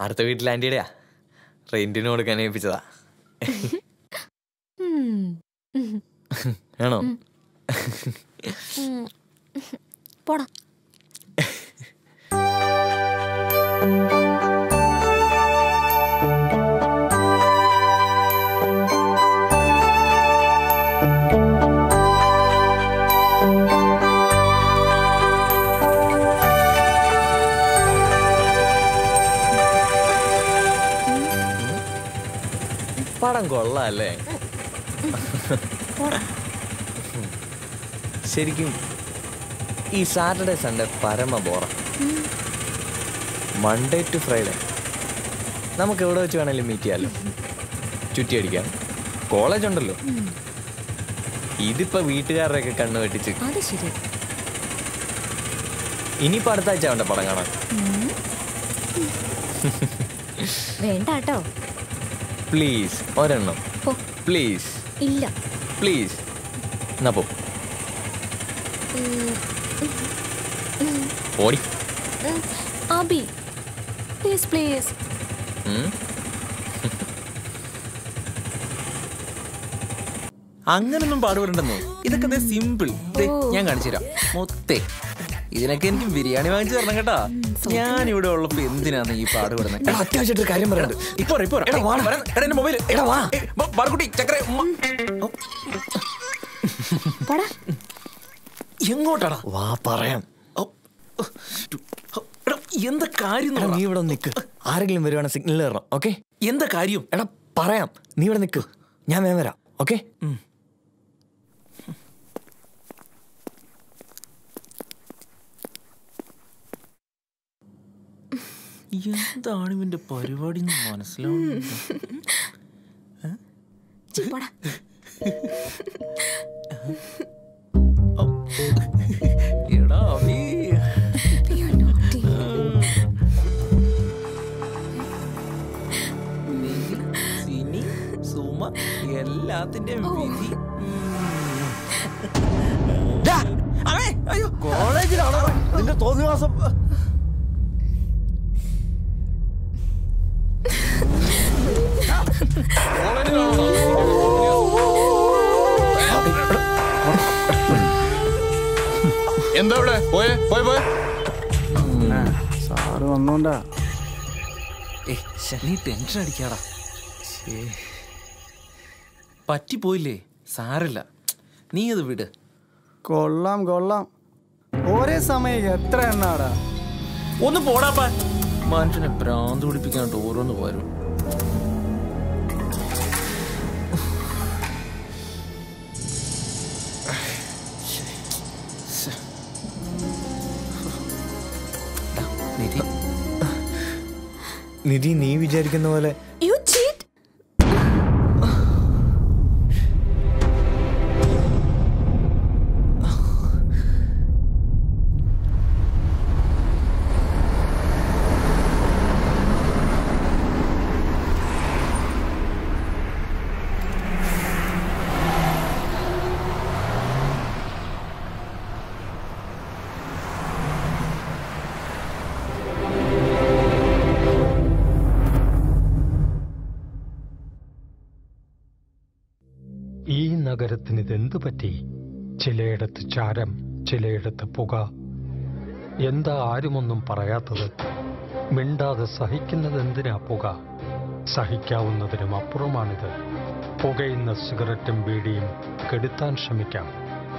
അടുത്ത വീട്ടിൽ ആന്റിയുടെയാ, റെന്റിന് കൊടുക്കാൻ ഏൽപ്പിച്ചതാ. ആണോ? പോടാ. അല്ലേ? ശരിക്കും ഈ സാറ്റർഡേ സൺഡേ പരമ ബോറ. മൺഡേ ടു ഫ്രൈഡേ നമുക്ക് എവിടെ വെച്ച് വേണമെങ്കിലും മീറ്റ് ചെയ്യാമല്ലോ, ചുറ്റി അടിക്കാം. കോളേജ് ഉണ്ടല്ലോ. ഇതിപ്പോ വീട്ടുകാരുടെയൊക്കെ കണ്ണ് വെട്ടിച്ച്. ഇനിയിപ്പോ അടുത്ത ആഴ്ച വേണ്ട പടം കാണാൻ. വേണ്ടാട്ടോ പ്ലീസ്, ഒരെണ്ണം പ്ലീസ്. ഇല്ല പ്ലീസ്. എന്നാ പോ. ഓടി. Abi please please. അങ്ങനൊന്നും പാടുപെടണ്ടെന്നേ. ഇതൊക്കെ സിമ്പിൾ. ഞാൻ കാണിച്ചു തരാം മൊത്തേ. ഇതിനൊക്കെ എനിക്ക് ബിരിയാണി വാങ്ങിച്ചു തരണം കേട്ടാ. ഞാൻ ഇവിടെ ഉള്ളപ്പോ എന്തിനാണ് ഈ പാടുപെടുന്നത്? അത്യാവശ്യമായിട്ട് കാര്യം പറയാനുണ്ട്. എങ്ങോട്ടാടാ? വാ പറയാം. എന്താ കാര്യം? നീ ഇവിടെ നിൽക്ക്. ആരെങ്കിലും വരുവാണെങ്കിൽ സിഗ്നൽ തരണം. ഓക്കെ? എന്താ കാര്യം? എടാ പറയാം. നീ ഇവിടെ നിൽക്ക്, ഞാൻ വേഗം വരാം. ഓക്കെ? എന്താണ് ഇവന്റെ പരിപാടി മനസ്സിലാവുന്നില്ല. എടാ അബി, സിനി, സുമ എല്ലാത്തിന്റെയും വിധി. കോളേജിലാണോ നിന്റെ തോന്നിവാസം? എന്താ ഇവിടെ? പോയേ പോയ പോയ സാറ് വന്നോണ്ടാ. നീ ടെൻഷൻ അടിക്കാടാ. പറ്റിപ്പോയില്ലേ, സാരല്ല, നീ അത് വിട്. കൊള്ളാം കൊള്ളാം. ഒരേ സമയം എത്ര എണ്ണാടാ? ഒന്ന് പോടാപ്പാ. മനുഷ്യനെ ഭ്രാന്ത് പിടിപ്പിക്കാനായിട്ട് ഓരോന്ന് വരും. നിധി, നീ വിചാരിക്കുന്ന പോലെ ഈ നഗരത്തിന് ഇതെന്തു പറ്റി? ചിലയിടത്ത് ചാരം, ചിലയിടത്ത് പുക. എന്താ ആരുമൊന്നും പറയാത്തത്? മിണ്ടാതെ സഹിക്കുന്നത് എന്തിനാ പുക? സഹിക്കാവുന്നതിനും അപ്പുറമാണിത്. പുകയുന്ന സിഗരറ്റും ബീഡിയും കെടുത്താൻ ശ്രമിക്കാം.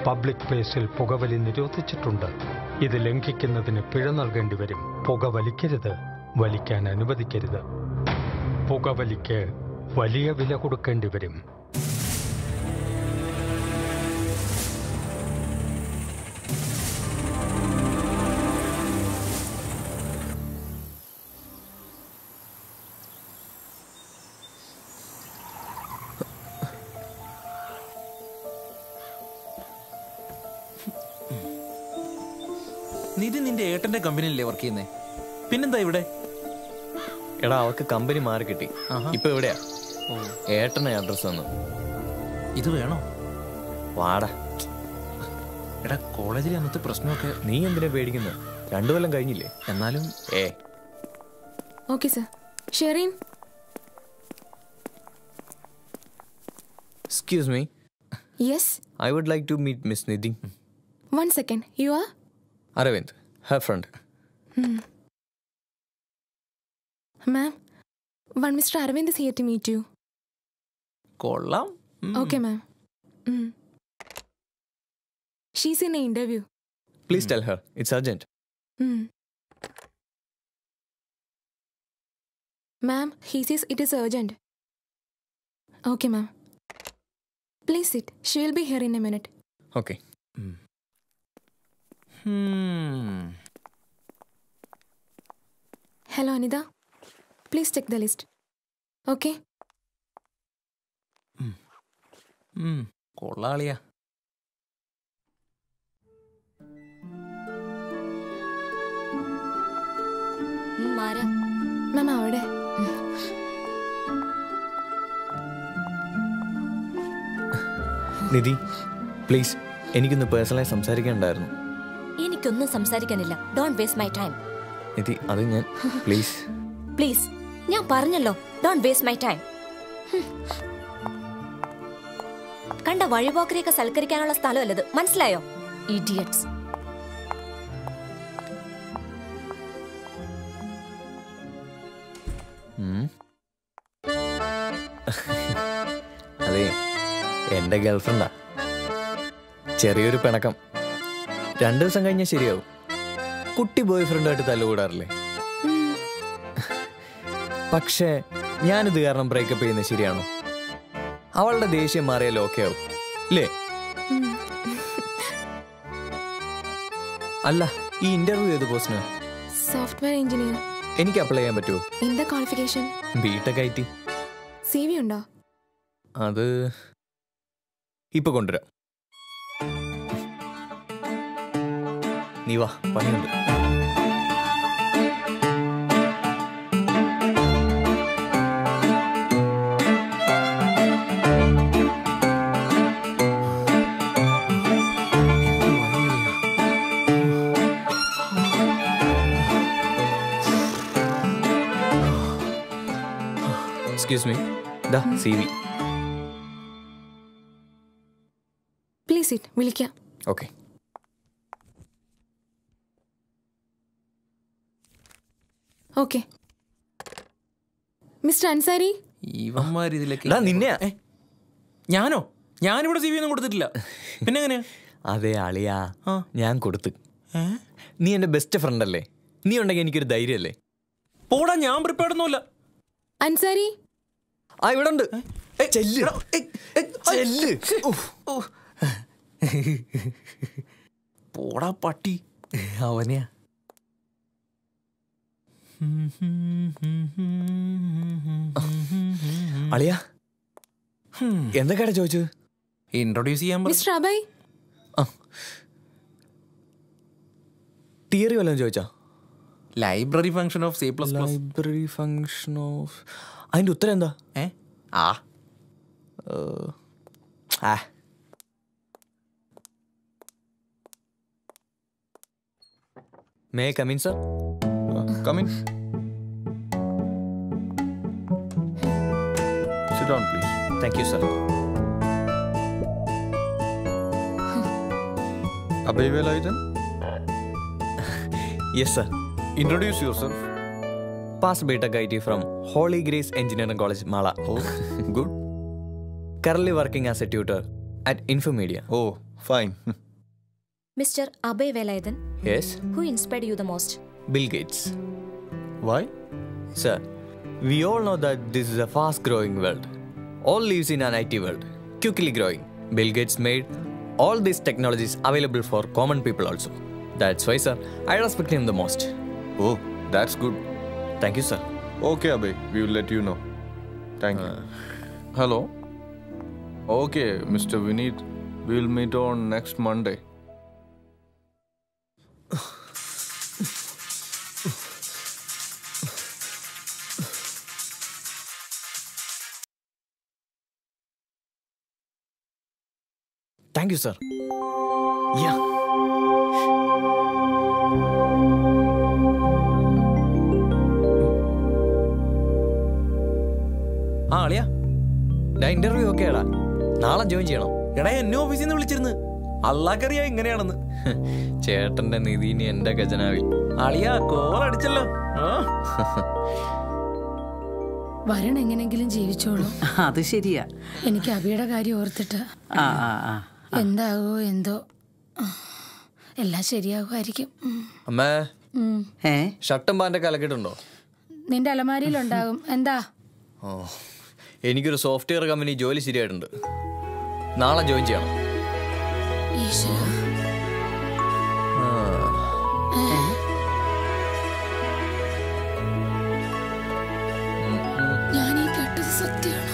പബ്ലിക് പ്ലേസിൽ പുകവലി നിരോധിച്ചിട്ടുണ്ട്. ഇത് ലംഘിക്കുന്നതിന് പിഴ നൽകേണ്ടി വരും. പുക വലിക്കരുത്, വലിക്കാൻ അനുവദിക്കരുത്. പുകവലിക്ക് വലിയ വില കൊടുക്കേണ്ടി വരും. നിധി നിന്റെ ഏട്ടന്റെ കമ്പനിയിലല്ലേ വർക്ക് ചെയ്യുന്നേ? പിന്നെന്താ ഇവിടെ? എടാ, അവർക്ക് കമ്പനി മാറി കിട്ടി. ഇപ്പൊ എവിടെയാ? ഏട്ടനെ അഡ്രസ് തന്നു. ഇത് വേണോ? വാടാ. എടാ, കോളേജിലെ അന്നത്തെ പ്രശ്നമൊക്കെ നീ എന്തിനാ പേടിക്കുന്നത്? 2 കൊല്ലം കഴിഞ്ഞില്ലേ? എന്നാലും okay sir. Shereen, excuse me. Yes. I would like to meet Miss Nidhi. 1 second. You are? Aravind, her friend. Ma'am, one Mr. Aravind is here to meet you. കൊള്ളാം. Okay, ma'am. She's in an interview. Please tell her. It's urgent. Ma'am, he says it is urgent. Okay, ma'am. Please sit. She will be here in a minute. Okay. Hello, Anida. Please check the list. Okay? കൊള്ളാളിയാ. Ma'am അവിടെ. Nidhi please, എനിക്കൊന്ന് പേഴ്സണലായി സംസാരിക്കാനുണ്ടായിരുന്നു. എനിക്കൊന്നും സംസാരിക്കാനില്ല. Don't waste my time. Nidhi അത് ഞാൻ please please, ഞാൻ പറഞ്ഞല്ലോ, ഡോണ്ട് വേസ്റ്റ് മൈ ടൈം. കണ്ട വഴിപോക്കരെയൊക്കെ സൽക്കരിക്കാനുള്ള സ്ഥലമല്ലത്, മനസ്സിലായോ? ഇഡിയറ്റ്സ്. അതെ, എൻ്റെ ഗേൾഫ്രണ്ടാ. ചെറിയൊരു പിണക്കം. 2 ദിവസം കഴിഞ്ഞാൽ ശരിയാവും. കുട്ടി ബോയ് ഫ്രണ്ടായിട്ട് തല്ലുകൂടാറില്ലേ? പക്ഷേ ഞാനിത് കാരണം ബ്രേക്കപ്പ് ചെയ്യുന്നത് ശരിയാണോ? അവളുടെ ദേഷ്യം മാറിയാൽ ഓക്കെ ആവും അല്ലേ? അല്ല, ഈ ഇന്റർവ്യൂ ഏത് പോസ്റ്റിന്? Software engineer. എനിക്ക് അപ്ലൈ ചെയ്യാൻ പറ്റുമോ? എന്താ ക്വാളിഫിക്കേഷൻ? BTech IT. CV ഉണ്ടോ? അത് ഇപ്പൊ കൊണ്ടുവരാം. നീ വാ, പണിയുണ്ട്. Excuse me. Da CV. Please sit. വിളിക്കാം. Okay. Okay. മിസ്റ്റർ അൻസാരി. ഇവന്മാർ ഇതിലേക്ക് നിന്നെയാ? ഞാനോ? ഞാനിവിടെ CV ഒന്നും കൊടുത്തിട്ടില്ല. പിന്നെ എങ്ങനെയാ? അതെ അളിയാ, ഞാൻ കൊടുത്തു. നീ എൻ്റെ ബെസ്റ്റ് ഫ്രണ്ട് അല്ലേ? നീ ഉണ്ടെങ്കിൽ എനിക്കൊരു ധൈര്യമല്ലേ? പോടാ, ഞാൻ പ്രിപ്പയർഡ് ഒന്നുമില്ല. അൻസാരി ഇവിടെ ഉണ്ട്. പോടാ പട്ടി. അവനെയാ. അളിയാ, എന്തൊക്കെയാ ചോദിച്ചത്? ഇൻട്രൊഡ്യൂസ് ചെയ്യാൻ മിസ്റ്റർ അബൈ. തിയറി വല്ലതും ചോദിച്ചാ? Library function of C++. Library function of, അതിന്റെ ഉത്തരം എന്താ? May I come in, sir? Come in. Sit down, please. Thank you, sir. Abhay Velayathan? Yes, sir. Introduce yourself. Past BTech IT from Holy Grace Engineering College, Mala. Oh, good. Currently working as a tutor at Infomedia. Oh, fine. Mr. Abhay Velayathan. Yes? Who inspired you the most? Bill Gates. Why? Sir, we all know that this is a fast-growing world. All lives in an IT world, quickly growing. Bill Gates made all these technologies available for common people also. That's why, sir, I respect him the most. Oh, that's good. Thank you, sir. Okay, Abhay, we will let you know. Thank you. Hello? Okay, Mr. Vineet, we will meet on next Monday. Thank you, sir. Yeah. അളിയാ, interview ഒക്കെ ആടാ, നാളെ join ചെയ്യണം. എടാ, എന്നെ ഓഫീസിൽ നിന്ന് വിളിച്ചിരുന്നു. അള്ളാക്കറിയാ ഇങ്ങനെയാണെന്ന്. ചേട്ടന്റെ നിധിനി എന്റെ ഖജനാവിൽ. അളിയാ, കോൾ അടിച്ചല്ലോ. വരൺ എങ്ങനെങ്കിലും ജീവിച്ചോളൂ. അത് ശരിയാ. എനിക്ക് അബിയുടെ കാര്യം ഓർത്തിട്ട് എന്താകോ എന്തോ. എല്ലാം ശരിയാകുമായിരിക്കും. അമ്മേ, ഷർട്ടും പാൻ്റെ കലക്കിട്ടുണ്ടോ? നിന്റെ അലമാരിയിലുണ്ടാകും. എന്താ? എനിക്കൊരു സോഫ്റ്റ്വെയർ കമ്പനി ജോലി ശരിയായിട്ടുണ്ട്. നാളെ ജോയിൻ ചെയ്യണം. ഞാൻ ഈ കേട്ടത് സത്യമാണ്.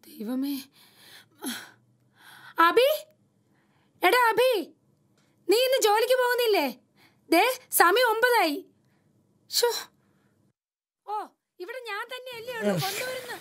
ദൈവമേ. അഭി, എടാ അഭി, നീ ഇന്ന് ജോലിക്ക് പോകുന്നില്ലേ? ദേ സമയം 9 ശോ. ഓ, ഇവിടെ ഞാൻ തന്നെയല്ലേ ഉള്ളൂ കൊണ്ടുവരുന്നു.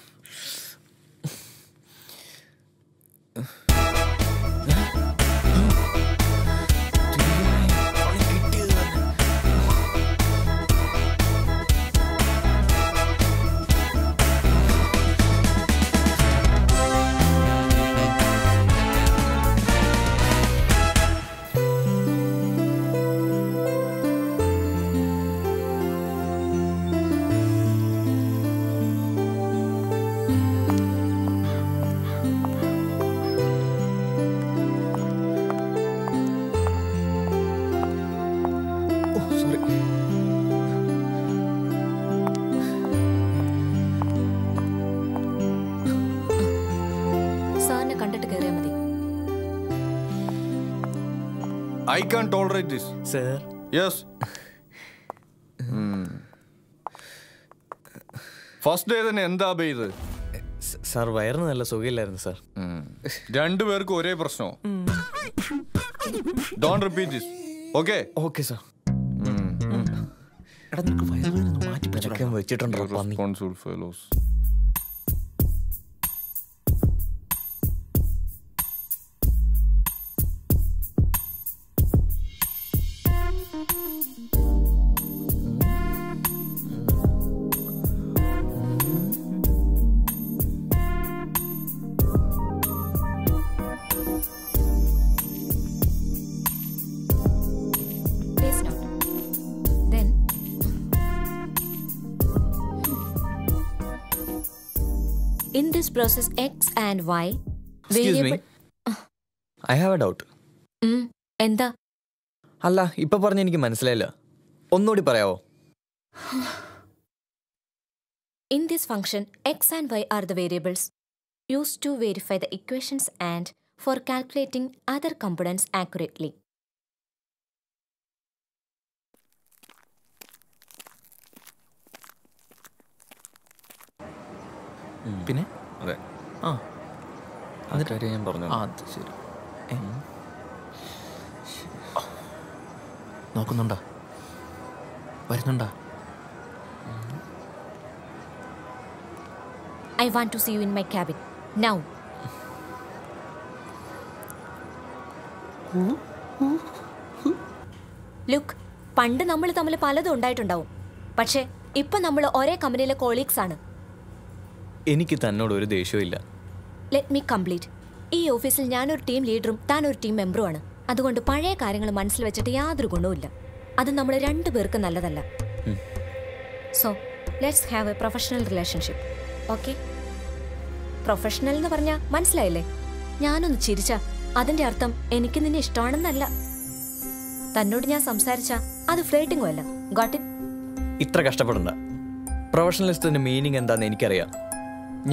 I can't tolerate this. Sir. Yes. First day തന്നെ എന്താ ഇത്? സാർ വയറിന് നല്ല സുഖമില്ലായിരുന്നു സാർ. രണ്ടുപേർക്കും ഒരേ പ്രശ്നമോ? Don't repeat this. Okay? Okay sir. എടാ നിനക്ക് വയറിന് മാറ്റി വെച്ചിട്ടുണ്ടോ? Responsible fellows. In this process X and Y Excuse me. I have a doubt. എന്താ? അല്ല ഇപ്പൊ പറഞ്ഞ എനിക്ക് മനസ്സിലായില്ല, ഒന്നുകൂടി പറയാവോ? In this function X and Y are the variables used to verify the equations and for calculating other components accurately. പിന്നെ അതെ ആ അത് കാര്യം ഞാൻ പറഞ്ഞു. അത് ശരി. നോക്കുന്നുണ്ടോ? വരുന്നുണ്ടോ? I want to see you in my cabin now. Look, പണ്ട് നമ്മൾ തമ്മിൽ പലതും ഉണ്ടായിട്ടുണ്ടാവും, പക്ഷേ ഇപ്പൊ നമ്മൾ ഒരേ കമ്പനിയിലെ കോളീഗ്സ് ആണ്. എനിക്ക് തന്നോട് ഒരു ദേഷ്യമില്ല. Let me complete. ഈ ഓഫീസിൽ ഞാനൊരു ടീം ലീഡറും താൻ ഒരു ടീം മെമ്പറും ആണ്. അതുകൊണ്ട് പഴയ കാര്യങ്ങൾ മനസ്സിൽ വെച്ചിട്ട് യാതൊരു ഗുണവുമില്ല. അത് നമ്മൾ രണ്ടുപേർക്ക് നല്ലതല്ല. So let's have A professional relationship. Okay? Professional എന്ന് പറഞ്ഞാൽ മനസ്സിലായില്ലേ? ഞാനൊന്ന് ചിരിച്ചാ അതിന്റെ അർത്ഥം എനിക്ക് നിന്നെ ഇഷ്ടമാണെന്നല്ല. തന്നോട് ഞാൻ സംസാരിച്ച അത് ഫ്ലേട്ടിങ്ങും അല്ല. Got it? ഇത്ര കഷ്ടപ്പെടണ്ട. പ്രൊഫഷണലിസത്തിന്റെ മീനിങ് എന്താണെന്ന് എനിക്കറിയാം.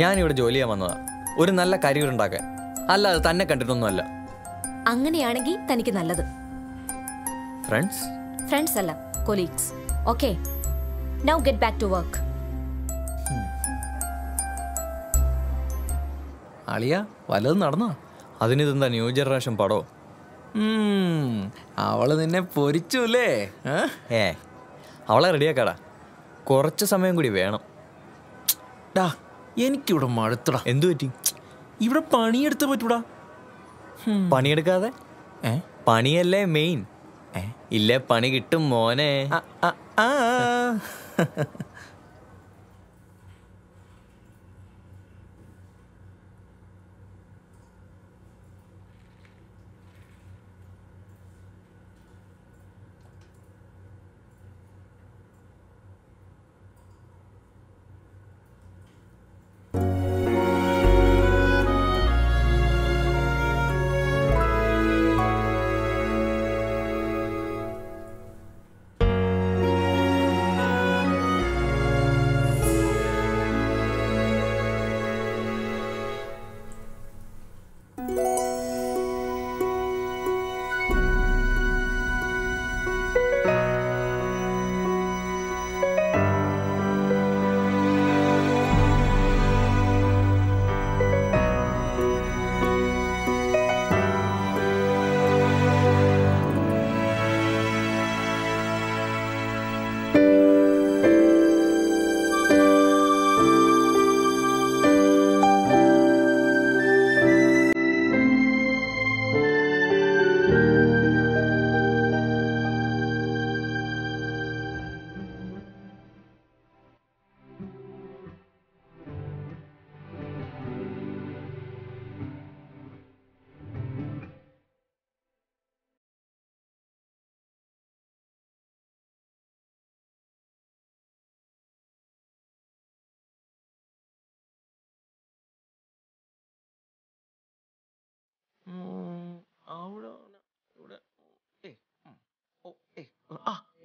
ഞാനിവിടെ ജോലി ചെയ്യാൻ വന്നതാ, ഒരു നല്ല കരിയർ ഉണ്ടാക്കാൻ, അല്ലാതെ തന്നെ കണ്ടിട്ടൊന്നുമല്ല. അങ്ങനെയാണെങ്കിൽ തനിക്ക് നല്ലത്. ഫ്രണ്ട്സ് അല്ല, colleagues. Okay, now get back to work. അളിയ വല്ലതും നടന്നോ? അതിനിതെന്താ ന്യൂ ജനറേഷൻ പടോ? അവള് നിന്നെ പൊരിച്ചുല്ലേ? അവളെ റെഡിയാക്കാടാ, കുറച്ച് സമയം കൂടി വേണം. ഡാ എനിക്കിവിടെ മടുത്തടാ. എന്തു പറ്റി? ഇവിടെ പണിയെടുത്ത് പറ്റൂടാ. പണിയെടുക്കാതെ പണിയല്ലേ മെയിൻ. ഇല്ലേ പണി കിട്ടും മോനെ.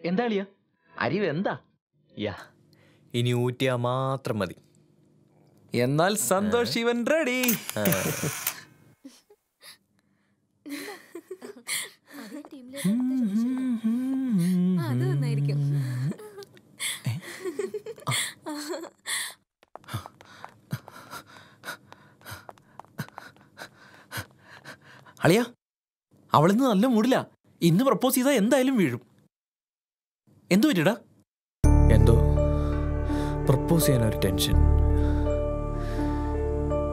എന്താ അളിയ അരി എന്താ? ഇനി ഊറ്റിയാ മാത്രം മതി. എന്നാൽ സന്തോഷ് ശിവൻ റെഡി. അളിയ അവളിന്ന് നല്ല മൂടില്ല. ഇന്ന് പ്രപ്പോസ് ചെയ്താൽ എന്തായാലും വീഴും. എന്തു പറ്റിടാ? എന്തോ പ്രപ്പോസ് ചെയ്യാനൊരു ടെൻഷൻ.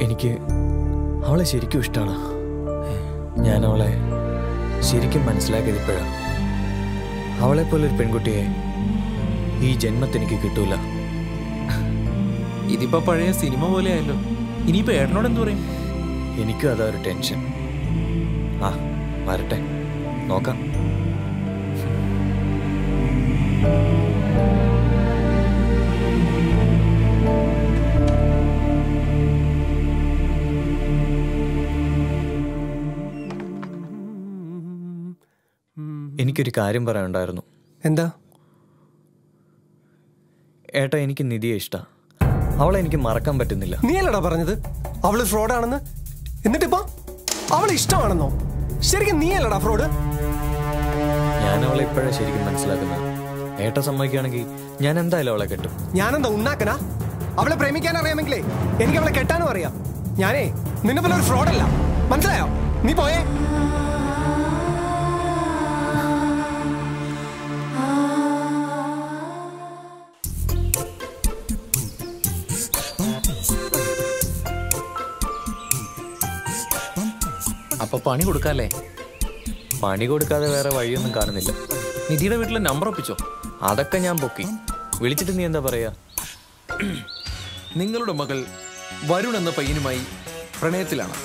എനിക്ക് അവളെ ശരിക്കും ഇഷ്ടമാണ്. ഞാൻ അവളെ ശരിക്കും മനസ്സിലാക്കിയത് ഇപ്പോഴാണ്. അവളെപ്പോലൊരു പെൺകുട്ടിയെ ഈ ജന്മത്തെനിക്ക് കിട്ടൂല. ഇതിപ്പോ പഴയ സിനിമ പോലെ ആയല്ലോ. ഇനിയിപ്പോ ഏട്ടനോട് എന്തു പറയും? എനിക്കും അതാ ഒരു ടെൻഷൻ. വരട്ടെ, നോക്കാം. എനിക്കൊരു കാര്യം പറയാനുണ്ടായിരുന്നു. എന്താ? ഏട്ടാ, എനിക്ക് നിധിയെ ഇഷ്ടം. അവളെ എനിക്ക് മറക്കാൻ പറ്റുന്നില്ല. നീ അല്ലടാ പറഞ്ഞത് അവള് ഫ്രോഡാണെന്ന്? എന്നിട്ടിപ്പോ അവളെ ഇഷ്ടമാണെന്നോ? ശരിക്കും നീ അല്ലടാ ഫ്രോഡ്. ഞാൻ അവളെ ഇപ്പോഴാണ് ശരിക്കും മനസ്സിലാക്കുന്നത്. ഏട്ട സമ്മതിക്കുകയാണെങ്കിൽ ഞാൻ എന്തായാലും അവളെ കെട്ടും. ഞാനെന്താ ഉണ്ടാക്കനാ? അവളെ പ്രേമിക്കാൻ അറിയാമെങ്കിലേ എനിക്ക് അവളെ കെട്ടാനും അറിയാം. ഞാനേ നിന്നെ പോലെ ഒരു ഫ്രോഡല്ല, മനസ്സിലായോ? നീ പോയേ. അപ്പൊ പണി കൊടുക്കാല്ലേ? പണി കൊടുക്കാതെ വേറെ വഴിയൊന്നും കാണുന്നില്ല. നിധിയുടെ വീട്ടിലെ നമ്പർ ഒപ്പിച്ചോ? അതൊക്കെ ഞാൻ പൊക്കി. വിളിച്ചിട്ട് നീ എന്താ പറയാ? നിങ്ങളുടെ മകൾ വരുൺ എന്ന പയ്യനുമായി പ്രണയത്തിലാണ്.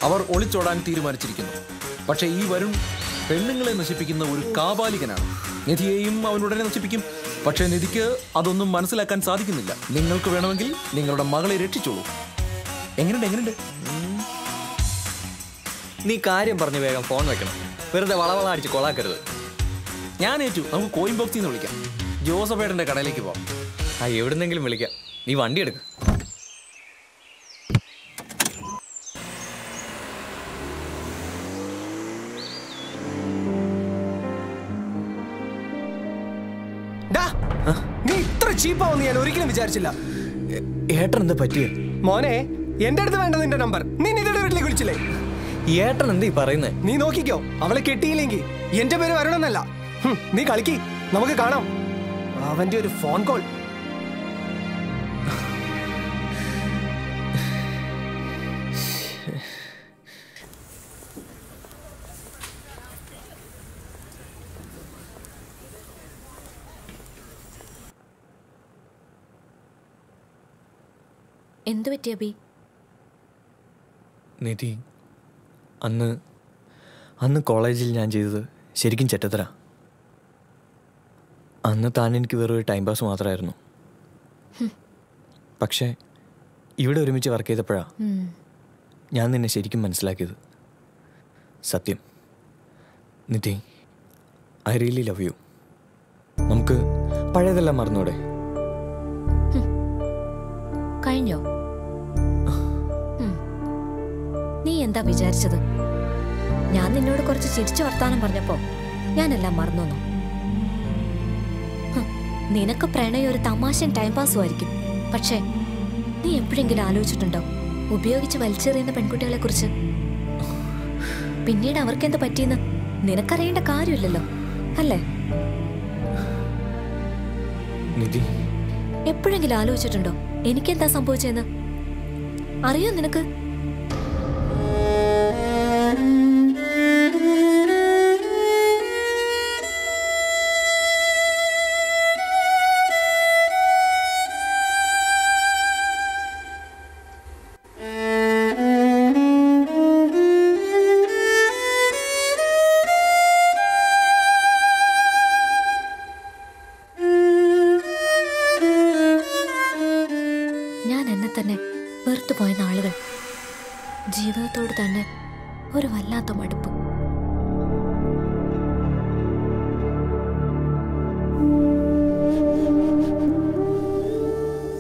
അവർ ഒളിച്ചോടാൻ തീരുമാനിച്ചിരിക്കുന്നു. പക്ഷേ ഈ വരുൺ പെണ്ണുങ്ങളെ നശിപ്പിക്കുന്ന ഒരു കാപാലികനാണ്. നിധിയെയും അവനുടനെ നശിപ്പിക്കും. പക്ഷേ നിധിക്ക് അതൊന്നും മനസ്സിലാക്കാൻ സാധിക്കുന്നില്ല. നിങ്ങൾക്ക് വേണമെങ്കിൽ നിങ്ങളുടെ മകളെ രക്ഷിച്ചോളൂ. എങ്ങനെയുണ്ട്? നീ കാര്യം പറഞ്ഞ് വേഗം ഫോൺ വെക്കണം. വെറുതെ വളവള അടിച്ച് കൊളാക്കരുത്. ഞാൻ ഏറ്റു. നമുക്ക് കോയിൻ ബോക്സിൽ നിന്ന് വിളിക്കാം. ജോസഫേട്ടന്റെ കടയിലേക്ക് പോവാം. എവിടുന്നെങ്കിലും വിളിക്കാം. നീ വണ്ടി എടുക്ക. നീ ഇത്ര ചീപ്പാവെന്ന് ഞാൻ ഒരിക്കലും വിചാരിച്ചില്ല. ഏട്ടൻ എന്താ പറ്റിയേ? മോനെ, എന്റെ അടുത്ത് വേണ്ട നിന്റെ നമ്പർ. നീ നിന്റെ വീട്ടിലേക്ക് വിളിച്ചില്ലേ? ഏട്ടൻ എന്താ ഈ പറയുന്നേ? നീ നോക്കിക്കോ, അവളെ കെട്ടിയില്ലെങ്കിൽ എന്റെ പേര് വരണമെന്നല്ല. നീ കളിക്ക്, നമുക്ക് കാണാം. അവന്റെ ഒരു ഫോൺ കോൾ. എന്തു പറ്റി അബി? നിധി, അന്ന് കോളേജിൽ ഞാൻ ചെയ്തത് ശരിക്കും ചെറ്റത്തരാ. അന്ന് താൻ എനിക്ക് വെറൊരു ടൈം പാസ് മാത്രമായിരുന്നു. പക്ഷേ ഇവിടെ ഒരുമിച്ച് വർക്ക് ചെയ്തപ്പോഴാണ് ഞാൻ നിന്നെ ശരിക്കും മനസ്സിലാക്കിയത്. സത്യം നിധി, ഐ റിയലി ലവ് യു. നമുക്ക് പഴയതെല്ലാം മറന്നൂടെ? കഴിഞ്ഞോ? നീ എന്താ വിചാരിച്ചത്? ഞാൻ നിന്നോട് കുറച്ച് ചിരിച്ചു വർത്താനം പറഞ്ഞപ്പോ ഞാനെല്ലാം മറന്നു. നിനക്ക് പ്രണയം ഒരു തമാശൻ ടൈം പാസും ആയിരിക്കും. പക്ഷേ നീ എപ്പോഴെങ്കിലും ആലോചിച്ചിട്ടുണ്ടോ ഉപയോഗിച്ച് വലിച്ചെറിയുന്ന പെൺകുട്ടികളെ കുറിച്ച്? പിന്നീട് അവർക്കെന്ത് പറ്റിയെന്ന് നിനക്കറിയേണ്ട കാര്യമില്ലല്ലോ, അല്ലേ? എപ്പോഴെങ്കിലും ആലോചിച്ചിട്ടുണ്ടോ എനിക്കെന്താ സംഭവിച്ചെന്ന്? അറിയോ നിനക്ക്? വെറുത്തുപോയ നാളുകൾ, ജീവിതത്തോട് തന്നെ ഒരു വല്ലാത്ത മടുപ്പ്.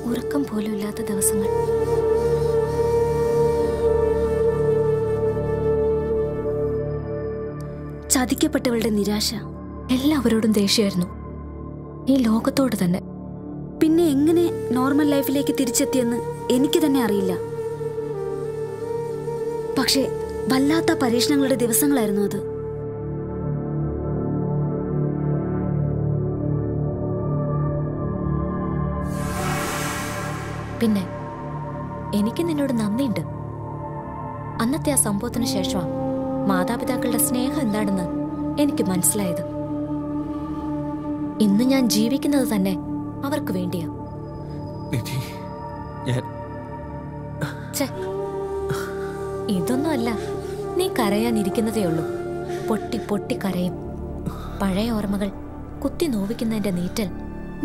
ഉറക്കം പോലും ഇല്ലാത്ത ദിവസങ്ങൾ. ചതിക്കപ്പെട്ടവളുടെ നിരാശ. എല്ലാവരോടും ദേഷ്യമായിരുന്നു, ഈ ലോകത്തോട് തന്നെ. പിന്നെ എങ്ങനെ നോർമൽ ലൈഫിലേക്ക് തിരിച്ചെത്തിയെന്ന് എനിക്ക് തന്നെ അറിയില്ല. പക്ഷേ വല്ലാത്ത പരീക്ഷണങ്ങളുടെ ദിവസങ്ങളായിരുന്നു അത്. പിന്നെ എനിക്ക് നിന്നോട് നന്ദിയുണ്ട്. അന്നത്തെ ആ സംഭവത്തിന് ശേഷമാണ് മാതാപിതാക്കളുടെ സ്നേഹം എന്താണെന്ന് എനിക്ക് മനസ്സിലായത്. ഇന്ന് ഞാൻ ജീവിക്കുന്നത് തന്നെ അവർക്ക് വേണ്ടിയാ. ഇതൊന്നും അല്ല, നീ കരയാനിരിക്കുന്നതേ ഉള്ളൂ. പൊട്ടി പൊട്ടി കരയും. പഴയ ഓർമ്മകൾ കുത്തി നോവിക്കുന്നതിന്റെ നീറ്റൽ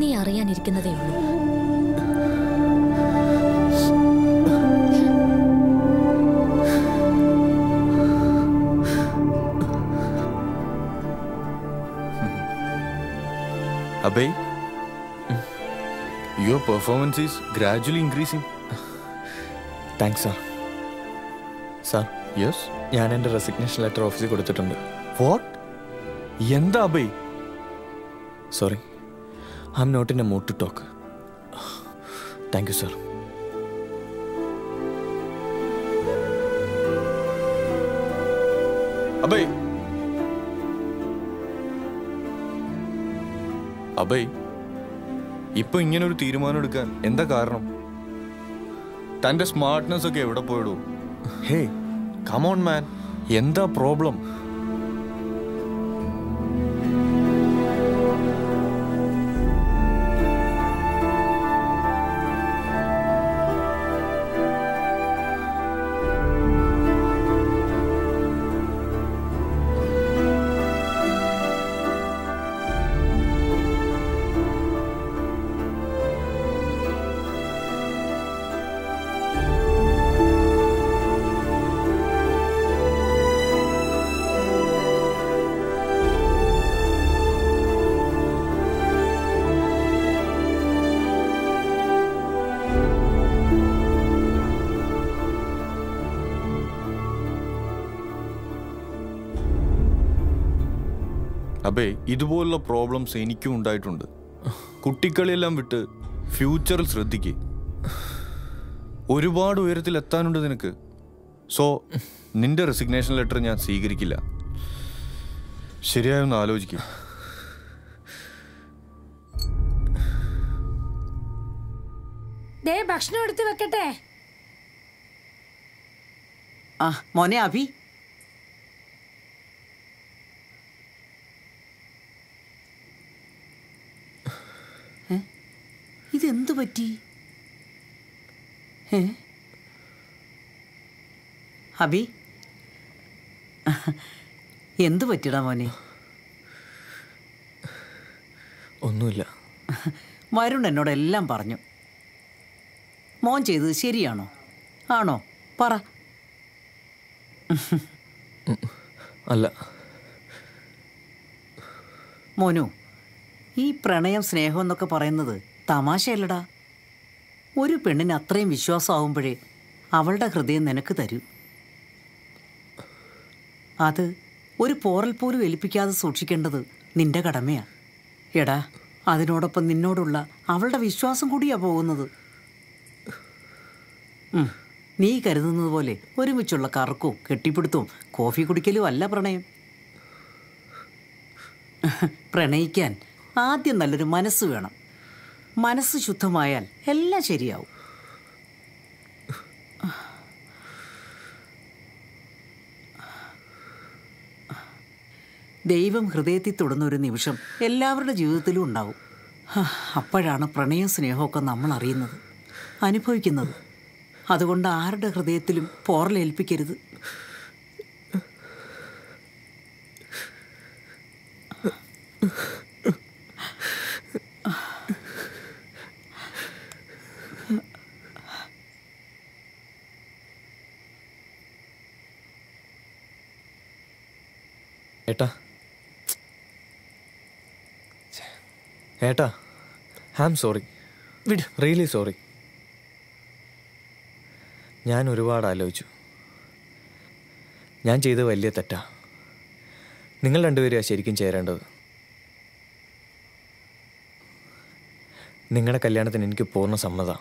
നീ അറിയാനിരിക്കുന്നതേ ഉള്ളൂ. Abhay, your performance is gradually increasing. Thanks, sir. Sir. Yes? ഞാൻ എൻ്റെ റെസിഗ്നേഷൻ ലെറ്റർ ഓഫീസിൽ കൊടുത്തിട്ടുണ്ട്. What? എന്താ Abhay? Sorry, I'm not in a mood to talk. Thank you, sir. Abhay, Abhay, ഇപ്പൊ ഇങ്ങനെ ഒരു തീരുമാനം എടുക്കാൻ എന്താ കാരണം? തന്റെ സ്മാർട്ട്നെസ് ഒക്കെ എവിടെ പോയിടൂ? ഹേ, കം ഓൺ മാൻ, എന്താ പ്രോബ്ലം? അബേ, ഇതുപോലുള്ള പ്രോബ്ലംസ് എനിക്കും ഉണ്ടായിട്ടുണ്ട്. കുട്ടിക്കളിയെല്ലാം വിട്ട് ഫ്യൂച്ചറിൽ ശ്രദ്ധിക്ക്. ഒരുപാട് ഉയരത്തിൽ എത്താനുണ്ട് നിനക്ക്. സോ നിന്റെ റെസിഗ്നേഷൻ ലെറ്റർ ഞാൻ സ്വീകരിക്കില്ല. ശരിയായൊന്ന് ആലോചിക്കും. ഭക്ഷണം എടുത്ത് വെക്കട്ടെ. ആ മോനെ അഭി, ഇതെന്തു പറ്റി? അബി, എന്തു പറ്റിടാ മോനെ? ഒന്നുമില്ല. വരുൺ എന്നോടെല്ലാം പറഞ്ഞു. മോൻ ചെയ്തത് ശരിയാണോ? ആണോ? പറ. അല്ല. മോനു, ഈ പ്രണയം സ്നേഹം എന്നൊക്കെ പറയുന്നത് തമാശയല്ലടാ. ഒരു പെണ്ണിന് അത്രയും വിശ്വാസമാവുമ്പോഴേ അവളുടെ ഹൃദയം നിനക്ക് തരൂ. അത് ഒരു പോറൽ പോലും ഏൽപ്പിക്കാതെ സൂക്ഷിക്കേണ്ടത് നിന്റെ കടമയാണ്. എടാ, അതിനോടൊപ്പം നിന്നോടുള്ള അവളുടെ വിശ്വാസം കൂടിയാ പോകുന്നത്. നീ കരുതുന്നത് പോലെ ഒരുമിച്ചുള്ള കറക്കവും കെട്ടിപ്പിടുത്തവും കോഫി കുടിക്കലും അല്ല പ്രണയം. പ്രണയിക്കാൻ ആദ്യം നല്ലൊരു മനസ്സ് വേണം. മനസ്സ് ശുദ്ധമായാൽ എല്ലാം ശരിയാവും. ദൈവം ഹൃദയത്തിൽ തൊടുന്ന ഒരു നിമിഷം എല്ലാവരുടെ ജീവിതത്തിലും ഉണ്ടാവും. അപ്പോഴാണ് പ്രണയം സ്നേഹമൊക്കെ നമ്മൾ അറിയുന്നത്, അനുഭവിക്കുന്നത്. അതുകൊണ്ട് ആരുടെ ഹൃദയത്തിലും പോറലേൽപ്പിക്കരുത്. ഏട്ടാ, I am sorry. Really sorry. ഞാൻ ഒരുപാട് ആലോചിച്ചു. ഞാൻ ചെയ്തത് വലിയ തെറ്റാ. നിങ്ങൾ രണ്ടുപേരും ശരിക്കും ചേരേണ്ടത്. നിങ്ങളുടെ കല്യാണത്തിന് എനിക്ക് പൂർണ്ണ സമ്മതം.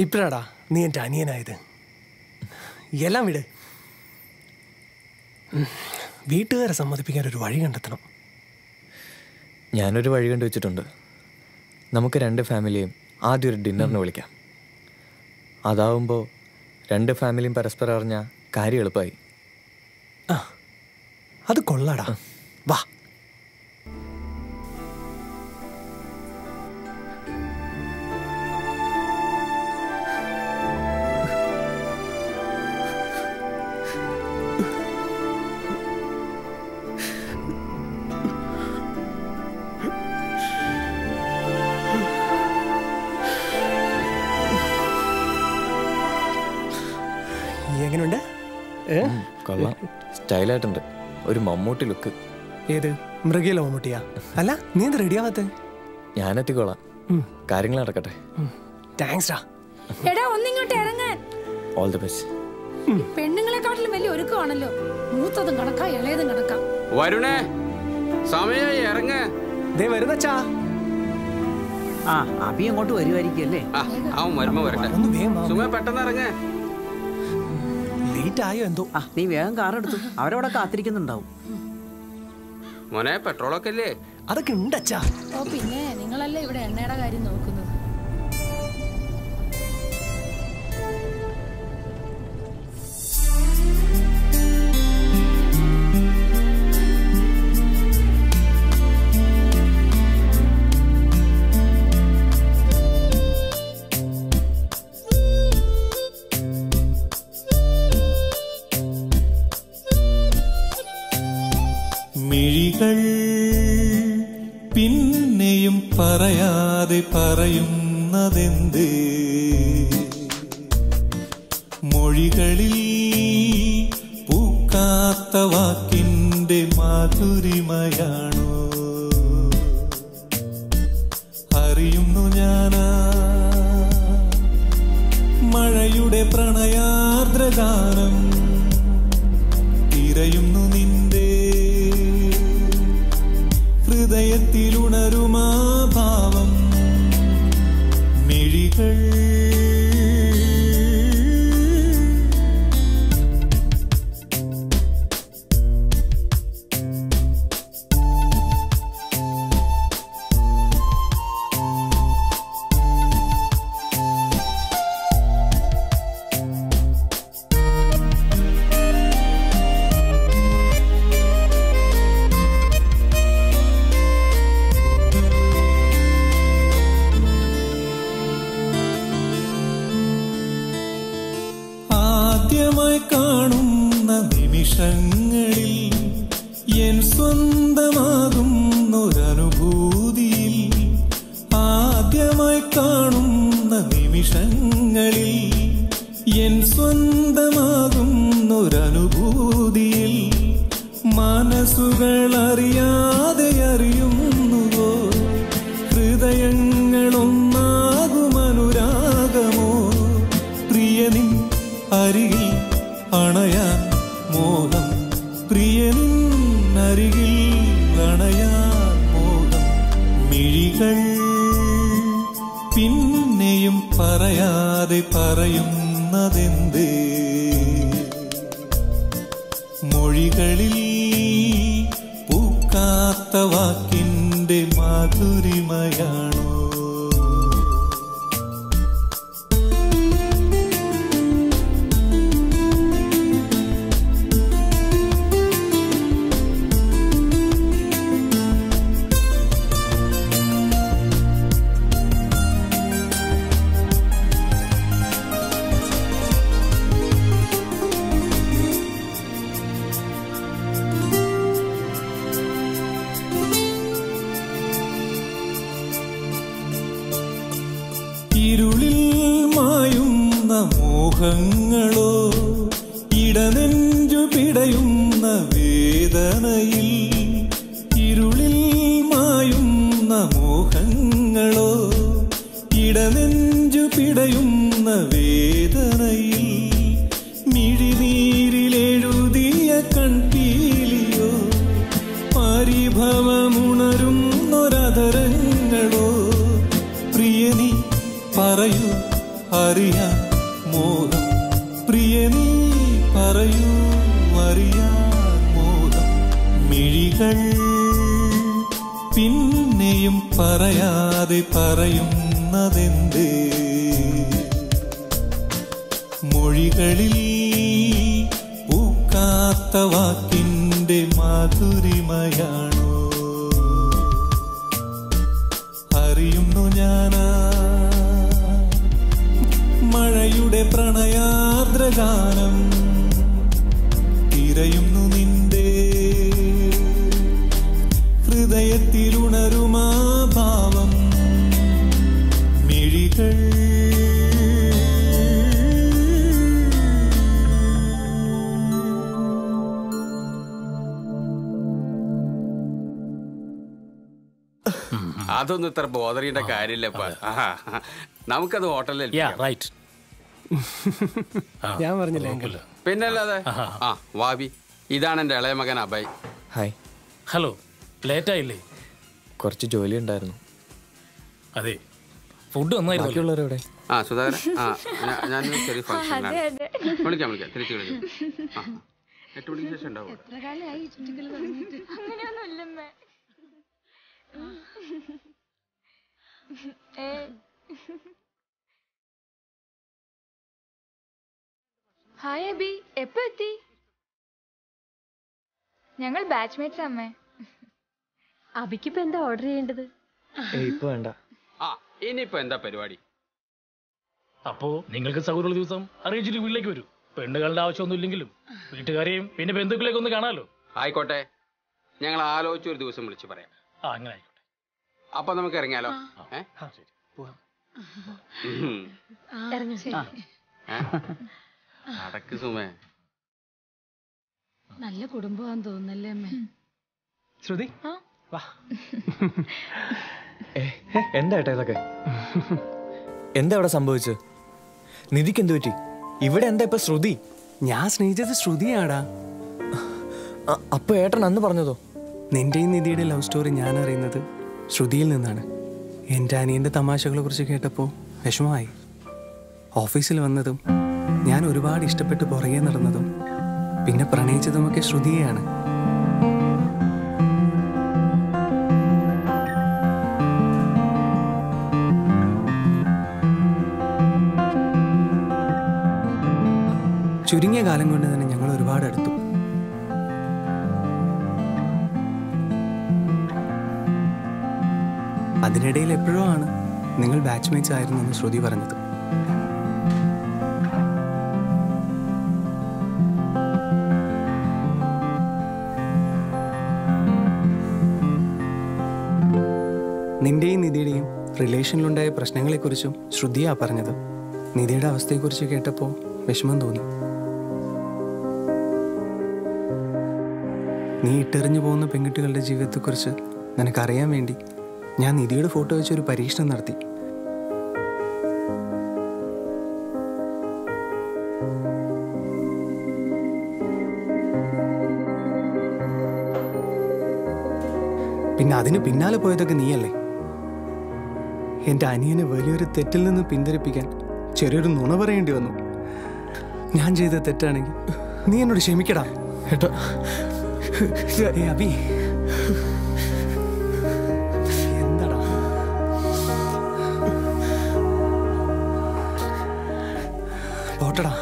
ഇപ്പഴാടാ നീ എൻ്റെ അനിയനായത്. എല്ലാം വിട്. വീട്ടുകാരെ സമ്മതിപ്പിക്കാൻ ഒരു വഴി കണ്ടെത്തണം. ഞാനൊരു വഴി കണ്ടു വെച്ചിട്ടുണ്ട്. നമുക്ക് രണ്ട് ഫാമിലിയും ആദ്യം ഒരു ഡിന്നറിന് വിളിക്കാം. അതാവുമ്പോൾ രണ്ട് ഫാമിലിയും പരസ്പരം അറിഞ്ഞാൽ കാര്യം എളുപ്പമായി. അത് കൊള്ളാടാ. വാ. എങ്ങനെയുണ്ട്? കൊള്ളാം, സ്റ്റൈലായിട്ടുണ്ട്. ഒരു മമ്മൂട്ടി ലുക്ക്. ഏത് മൃഗയിലെ മമ്മൂട്ടിയാ? അല്ല, നീ എന്താ റെഡിയാവാത്ത? ഞാനെത്തിക്കോളാം, കാര്യങ്ങൾ നടക്കട്ടെ. താങ്ക്സ് ഡാ. എടാ, ഒന്നിങ്ങോട്ട് ഇറങ്ങാൻ. All the best. പെണ്ണുങ്ങളെക്കാട്ടിലും വലിയ ഒരുക്കമാണല്ലോ. മൂത്തതും കണക്കാ, ഇളയതും കണക്കാ. വരുണേ, സമയായി, ഇറങ്ങ. ദേ വരുന്നച്ചാ. ആ, അബി അങ്ങോട്ട് വരുമായിരിക്കല്ലേ? അവൻ വരുമ്പോ വരട്ടെ. സുമ പെട്ടെന്ന് ഇറങ്ങ. ലേറ്റ് ആയോ എന്തോ. നീ വേഗം കാർ എടുത്തു, അവരവിടെ കാത്തിരിക്കുന്നുണ്ടാവും. മോനെ, പെട്രോളൊക്കെ അല്ലേ? അതൊക്കെ ഉണ്ടച്ചാ. ഓ പിന്നെ, നിങ്ങളല്ലേ ഇവിടെ എണ്ണയുടെ കാര്യം നോക്കുന്നത്. മിഴികൾ പിന്നെയും പറയാതെ പറയുന്നതെന്ത്? മൊഴികളിൽ പൂക്കാത്ത വാക്കിൻ്റെ മാധുരിമയാണോ? അറിയുന്നു ഞാനാ മഴയുടെ പ്രണയാർദ്രഗാനം. തിരയുന്നു നിന്റെ ഹൃദയത്തിലുണരുമാ ഭാവം. മിഴികൾ നിമിഷങ്ങളിൽ എൻ സ്വന്തമാകുന്നൊരനുഭൂതിയിൽ ആദ്യമായി കാണുന്ന നിമിഷങ്ങളിൽ എൻ സ്വന്തമാകുന്നൊരനുഭൂതിയിൽ മനസ്സുകൾ അറിയാതെ അറിയുന്നുവോ ഹൃദയങ്ങളൊന്നാകുമനുരാഗമോ പ്രിയനിൻ അരികിൽ അണയാൻ മോഹം പ്രിയനിൻ അരികിൽ അണയാൻ മോഹം മിഴികൾ പിന്നെയും പറയാതെ പറയുന്നതെന്തേ മൊഴികളിൽ പൂക്കാത്ത വാക്കിൻ്റെ മാധുരിമയാണോ ഇരുളിൽ മായുന്ന മോഹങ്ങളോ ഇടനെഞ്ചു പിടയുന്ന വേദനയിൽ ഇരുളിൽ മായുന്ന മോഹങ്ങളോ ഇടനെഞ്ചു പിടയുന്ന വേദനയിൽ മിഴിനീരിലെഴുതിയ കൺപീലിയോ പരിഭവമുണരുന്നൊരധരങ്ങളോ പ്രിയനി പറയൂ അറിയാൻ മോഹം പ്രിയനീ പറയൂ അറിയാൻ മോഹം മിഴികൾ പിന്നെയും പറയാതെ പറയുന്നതെന്തേ മൊഴികളിൽ പൂക്കാത്ത വാക്കിൻ്റെ മാധുരിമയാണോ അറിയുന്നു ഞാനാ മഴയുടെ പ്രണയാർദ്രഗാനം തിരയുന്നു നിന്റെ ഹൃദയത്തിലുണരുമാ ഭാവം മിഴികൾ അതൊന്നും ഇത്ര ബോധറിയേണ്ട കാര്യമില്ലപ്പാ നമുക്കത് ഹോട്ടലിൽ ഞാൻ പറഞ്ഞില്ലേ പിന്നല്ലാതെ ആ വാബി ഇതാണ് എൻ്റെ ഇളയ മകൻ അഭയ്. ഹായ്. ഹലോ, ലേറ്റായില്ലേ? കുറച്ച് ജോലി ഉണ്ടായിരുന്നു. അതെ, ഫുഡ് ബാക്കിയുള്ളവരെവിടെ? ആ സുധാകരൻ, ആ ഞാൻ ചെറിയ ഫംഗ്ഷനിലാണ്. വിളിക്കാം തിരിച്ചു വിളിക്കാം. 8 മണിക്ക് ശേഷം ഉണ്ടാവും. ഹായ് അബി, എപ്പോ എത്തി? ഞങ്ങൾ ബാച്ച്മേറ്റ്സ് അമ്മേ. അബിക്കിപ്പോ എന്താ ഓർഡർ ചെയ്യേണ്ടത്? ഇപ്പൊ വേണ്ട. ആ ഇനിയിപ്പോ എന്താ പരിപാടി? അപ്പോ നിങ്ങൾക്ക് സൗകര്യമുള്ള ദിവസം അറിയിച്ചിട്ട് വീട്ടിലേക്ക് വരൂ. പെണ്ണുകളുടെ ആവശ്യമൊന്നും ഇല്ലെങ്കിലും വീട്ടുകാരെയും പിന്നെ ബന്ധുക്കളെയൊക്കെ ഒന്ന് കാണാലോ. ആയിക്കോട്ടെ, ഞങ്ങൾ ആലോചിച്ച് ഒരു ദിവസം വിളിച്ചു പറയാം. ആ അങ്ങനെ ആയിക്കോട്ടെ. അപ്പൊ നമുക്ക് ഇറങ്ങിയാലോ? അടക്ക് സുമേ. നല്ല കുടുംബമാണെന്ന് തോന്നുന്നല്ലേ അമ്മേ? ശ്രുതി എന്താ ഏട്ടാ ഇതൊക്കെ? എന്താ അവിടെ സംഭവിച്ചത്? നിധിക്ക് എന്ത് പറ്റി? ഇവിടെ എന്താ ഇപ്പൊ ശ്രുതി? ഞാൻ സ്നേഹിച്ചത് ശ്രുതിയാടാ. അപ്പൊ ഏട്ടൻ അന്ന് പറഞ്ഞതോ? നിന്റെയും നിധിയുടെ ലവ് സ്റ്റോറി ഞാൻ അറിയുന്നത് ശ്രുതിയിൽ നിന്നാണ്. എൻ്റെ അനിയൻ്റെ തമാശകളെ കുറിച്ച് കേട്ടപ്പോൾ വിഷമമായി. ഓഫീസിൽ വന്നതും ഞാൻ ഒരുപാട് ഇഷ്ടപ്പെട്ട് പുറകെ നടന്നതും പിന്നെ പ്രണയിച്ചതുമൊക്കെ ശ്രുതിയെയാണ്. ചുരുങ്ങിയ കാലം കൊണ്ട് തന്നെ ഞങ്ങൾ ഒരുപാട് അടുത്തു. അതിനിടയിൽ എപ്പോഴോ ആണ് നിങ്ങൾ ബാച്ച്മേറ്റ്സ് ആയിരുന്നു എന്ന് ശ്രുതി പറഞ്ഞത്. നിന്റെയും നിധിയുടെയും റിലേഷനിലുണ്ടായ പ്രശ്നങ്ങളെക്കുറിച്ചും ശ്രുതിയാ പറഞ്ഞത്. നിധിയുടെ അവസ്ഥയെക്കുറിച്ച് കേട്ടപ്പോൾ വിഷമം തോന്നി. നീ ഇട്ടെറിഞ്ഞു പോകുന്ന പെൺകുട്ടികളുടെ ജീവിതത്തെക്കുറിച്ച് നിനക്കറിയാൻ വേണ്ടി ഞാൻ നിധിയുടെ ഫോട്ടോ വെച്ചൊരു പരീക്ഷണം നടത്തി. പിന്നെ അതിന് പിന്നാലെ പോയതൊക്കെ നീയല്ലേ. എൻ്റെ അനിയനെ വലിയൊരു തെറ്റിൽ നിന്ന് പിന്തിരിപ്പിക്കാൻ ചെറിയൊരു നുണ പറയേണ്ടി വന്നു. ഞാൻ ചെയ്ത തെറ്റാണെങ്കിൽ നീ എന്നോട് ക്ഷമിക്കടാ. അബി, എന്താടാ പോട്ടടാ.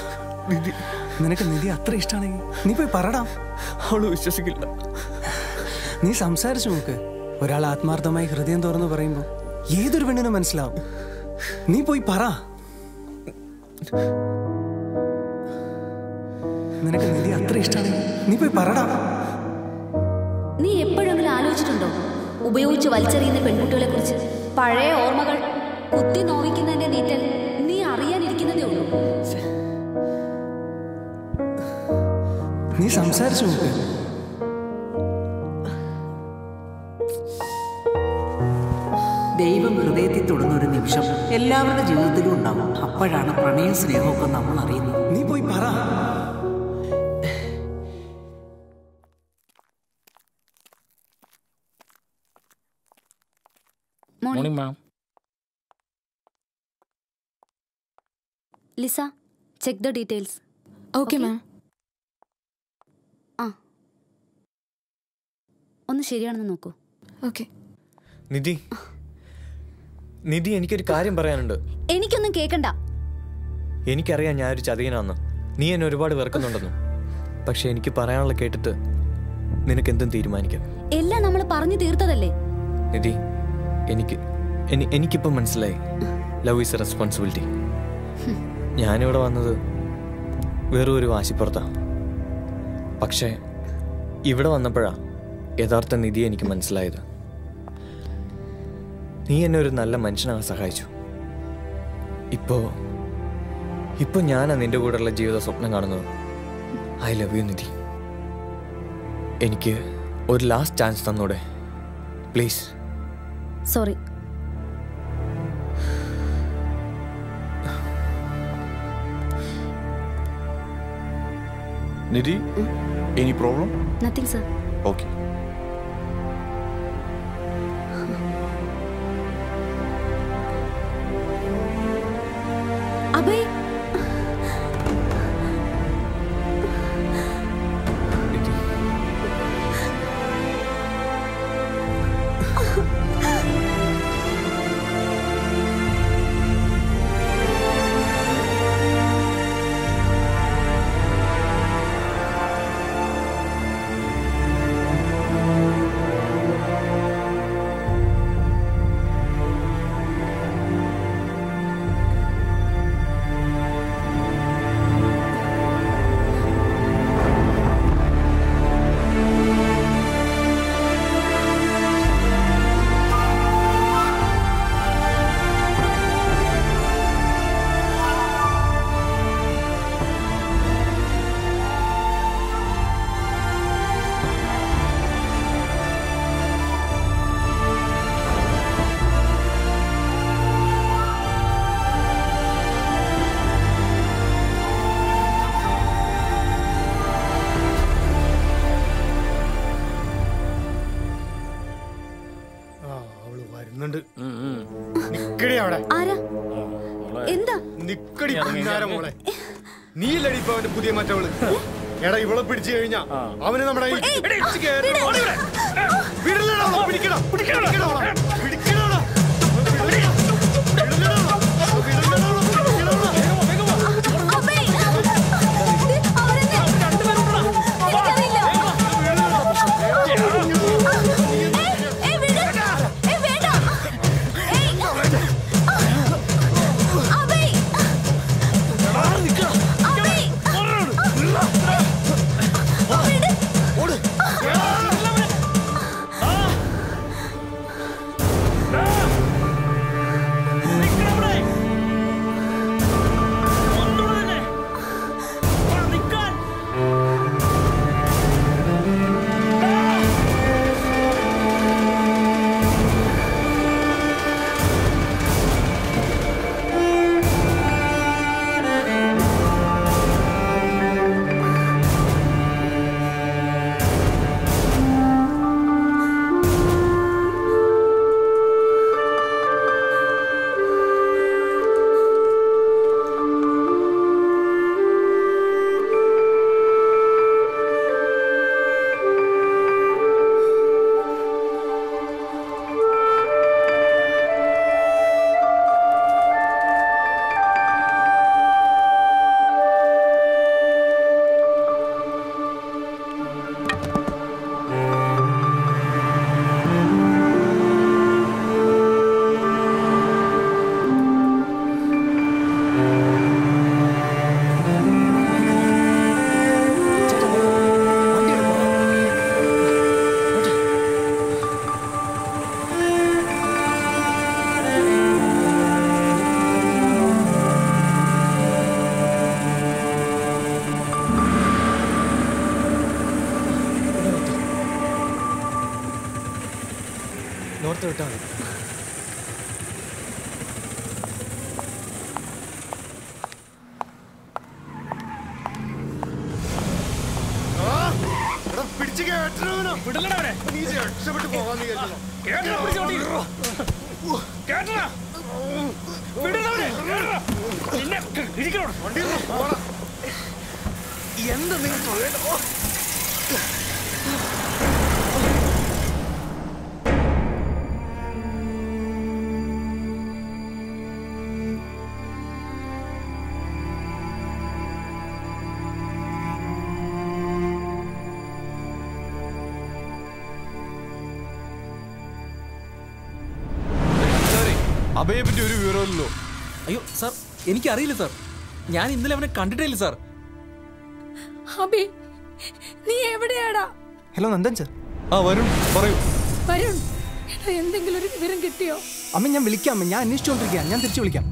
നിനക്ക് നിധി അത്ര ഇഷ്ടമാണെങ്കിൽ നീ പോയി പറടാ. അവള് വിശ്വസിക്കില്ല. നീ സംസാരിച്ചു നോക്ക്. ഒരാൾ ആത്മാർത്ഥമായി ഹൃദയം തുറന്ന് പറയുമ്പോൾ ഏതൊരു പെണ്ണിനും മനസ്സിലാവും. നീ പോയി പറ. നിനക്ക് നിധി അത്ര ഇഷ്ടമാണെങ്കിൽ നീ പോയി പറടാ. നീ എപ്പോഴെങ്കിലും ആലോചിച്ചിട്ടുണ്ടോ ഉപയോഗിച്ച് വലിച്ചെറിയുന്ന പെൺകുട്ടികളെ കുറിച്ച്? പഴയ ഓർമ്മകൾ കുത്തി നോവിക്കുന്നതിന്റെ നീറ്റൽ നീ അറിയാനിരിക്കുന്നതേ ഉള്ളൂ. നീ സംസാരിച്ചു നോക്ക്. ദൈവം ഹൃദയത്തിൽ തൊടുന്ന ഒരു നിമിഷം എല്ലാവരുടെ ജീവിതത്തിലും ഉണ്ടാവും. അപ്പോഴാണ് പ്രണയവും സ്നേഹമൊക്കെ നമ്മൾ അറിയുന്നത്. നീ പോയി പറ. Morning ma'am. Lisa, check the details. Okay ma'am. ആ, ഒന്ന് ശരിയാണെന്ന് നോക്കൂ. ഓക്കെ. നിധി, നിധി, എനിക്കൊരു കാര്യം പറയാനുണ്ട്. എനിക്കൊന്നും കേൾക്കണ്ട. എനിക്കറിയാം ഞാനൊരു ചതിയനാന്ന്. നീ എന്നെ ഒരുപാട് വെറുക്കുന്നുണ്ടെന്നും. പക്ഷെ എനിക്ക് പറയാനുള്ള കേട്ടിട്ട് നിനക്ക് എന്തും തീരുമാനിക്കാം. എല്ലാം നമ്മൾ പറഞ്ഞു തീർത്തതല്ലേ. നിധി, എനിക്കിപ്പം മനസ്സിലായി, ലവ് ഈസ് എ റെസ്പോൺസിബിലിറ്റി. ഞാനിവിടെ വന്നത് വെറും ഒരു വാശിപ്പുറത്താ. പക്ഷേ ഇവിടെ വന്നപ്പോഴാ യഥാർത്ഥ നിധി എനിക്ക് മനസ്സിലായത്. നീ എന്നെ ഒരു നല്ല മനുഷ്യനാകാൻ സഹായിച്ചു. ഇപ്പൊ ഞാനാ നിന്റെ കൂടെയുള്ള ജീവിത സ്വപ്നം കാണുന്നത്. I love you Nidhi. എനിക്ക് ഒരു ലാസ്റ്റ് ചാൻസ് തന്നൂടെ please? Sorry. Nidhi, any problem? Nothing, sir. Okay. Abhay. നീലടി ഇപ്പൊ അവന്റെ പുതിയ മറ്റവള്. എടാ ഇവളെ പിടിച്ചു കഴിഞ്ഞാ അവന് നമ്മുടെ മാത്രം ഇട്ടാൽ മതി. രക്ഷപ്പെട്ടു പോകാൻ എന്താ നിങ്ങൾ അഭയെ പറ്റി ഒരു വിവരമില്ലല്ലോ. അയ്യോ സാർ, എനിക്കറിയില്ല സാർ. ഞാൻ ഇന്നലെ അവനെ കണ്ടിട്ടില്ല സാർ. അബി, നീ എവിടെയാടാ? Hello Nandan sir. ആ വരുൺ പറയൂ. വരുൺ, എന്തെങ്കിലും ഒരു വിവരം കിട്ടിയോ? അമ്മ ഞാൻ വിളിക്കാം. ഞാൻ അന്വേഷിച്ചുകൊണ്ടിരിക്കുകയാണ്. ഞാൻ തിരിച്ചു വിളിക്കാം.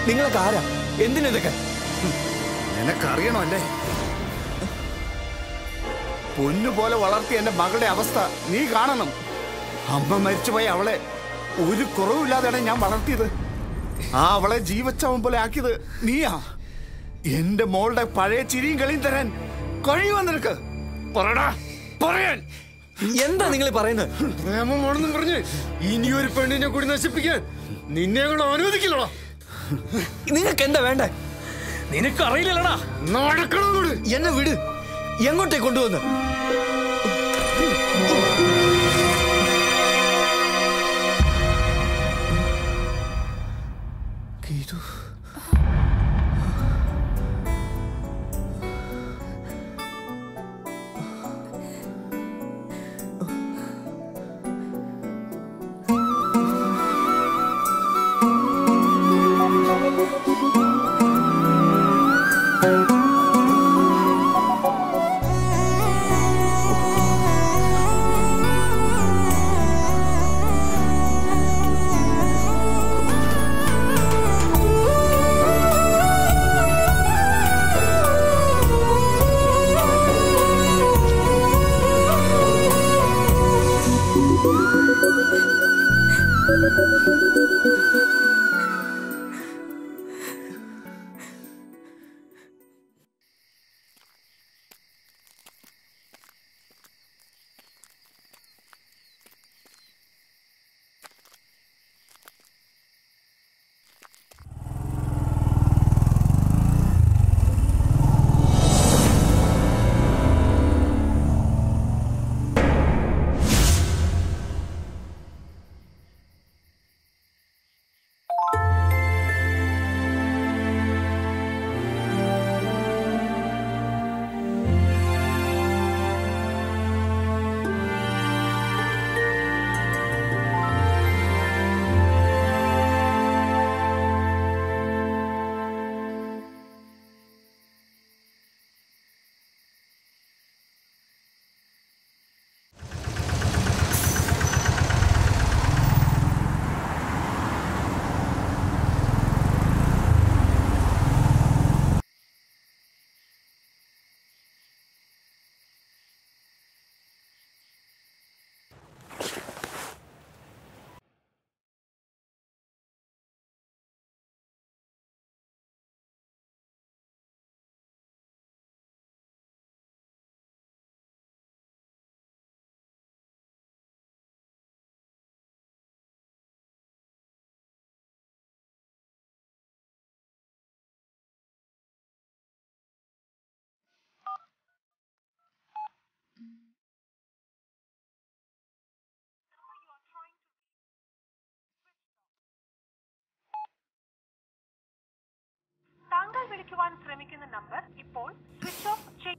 നിങ്ങളൊക്കെ ആരാ? എന്തിനൊക്കെ നിനക്കറിയണോ അല്ലേ? പൊന്നുപോലെ വളർത്തിയ എന്റെ മകളുടെ അവസ്ഥ നീ കാണണം. അമ്മ മരിച്ചുപോയി അവളെ ഒരു കുറവില്ലാതെയാണ് ഞാൻ വളർത്തിയത്. അവളെ ജീവച്ചവൻ പോലെ ആക്കിയത് നീയാ. എന്റെ മോളുടെ പഴയ ചിരിയും കളിയും തരാൻ കഴിയുമോ നിനക്ക്? പറടാ, പറയാൻ. എന്താ നിങ്ങൾ പറയുന്നത്? പ്രേമമാണെന്നും പറഞ്ഞ് ഇനിയൊരു പെണ്ണിനെ കൂടി നശിപ്പിക്കാൻ നിന്നെ കൂടെ അനുവദിക്കില്ലടാ. നിങ്ങൾക്ക് എന്താ വേണ്ടേ? നിനക്ക് അറിയില്ലടാ. നടക്കണോട് എന്നെ വിട്. എങ്ങോട്ടേ കൊണ്ടുവന്ന്? വിളിക്കുവാൻ ശ്രമിക്കുന്ന നമ്പർ ഇപ്പോൾ സ്വിച്ച് ഓഫ് ചെയ്യും.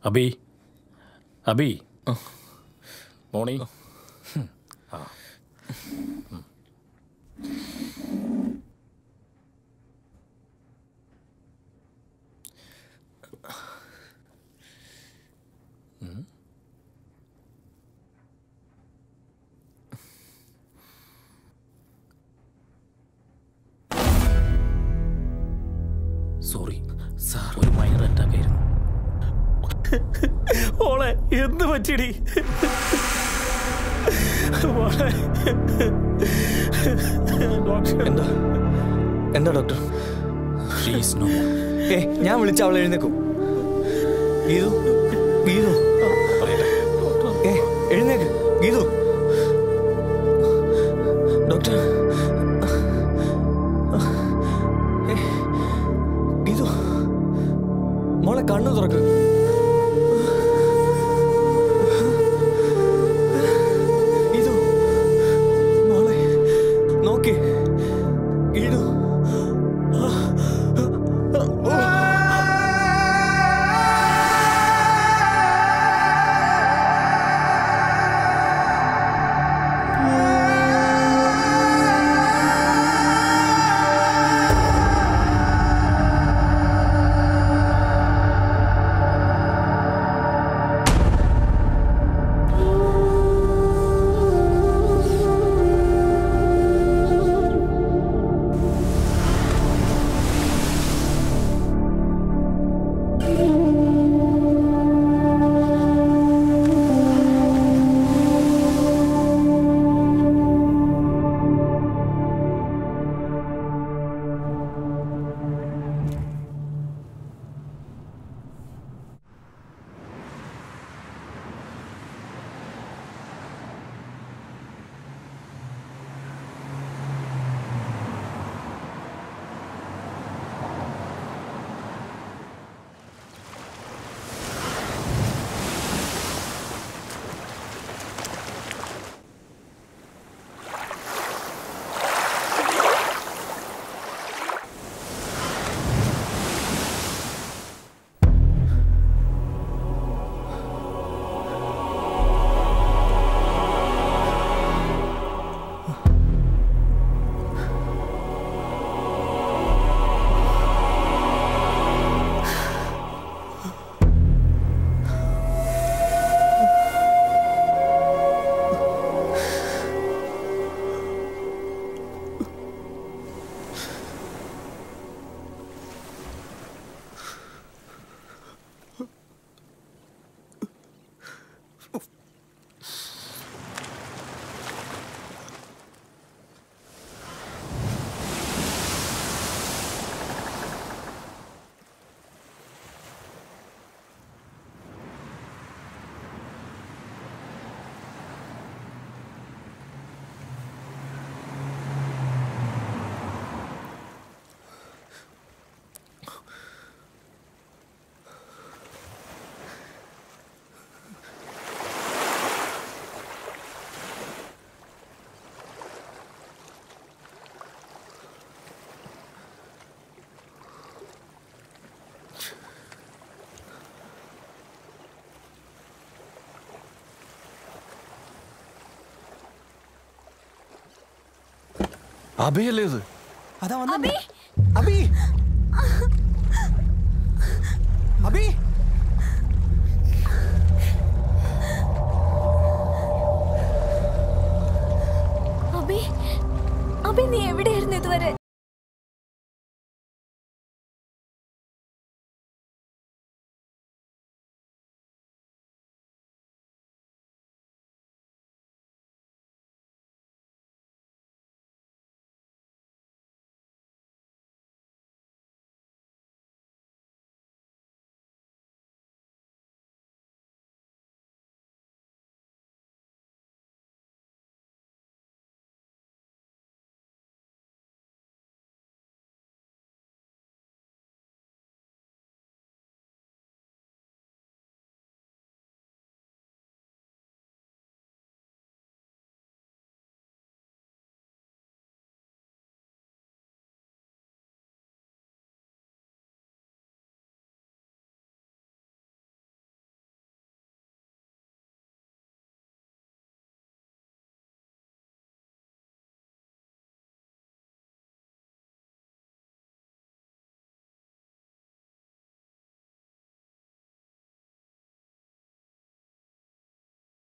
അബി അബി മോണി സോറി സാർ, ഒരു മൈനർ അറ്റാക്ക് ആയിരുന്നു. ഓളെ എന്ത് പറ്റിയടി? എന്താ എന്താ ഡോക്ടർ? Please no. ഞാൻ വിളിച്ച അവൾ എഴുന്നേക്കും. ഗീതു ഗീതു എഴുന്നേക്ക് ഗീതു. ഡോക്ടർ ഗീതു മോളെ കണ്ണു തുറക്ക്. ഗീതു മോളെ നോക്ക്. ഗീതു അബിയല്ലേ ഇത്? അതാ വന്നേ. അബി അബി അബി അബി നീ എവിടെയായിരുന്നു ഇതുവരെ?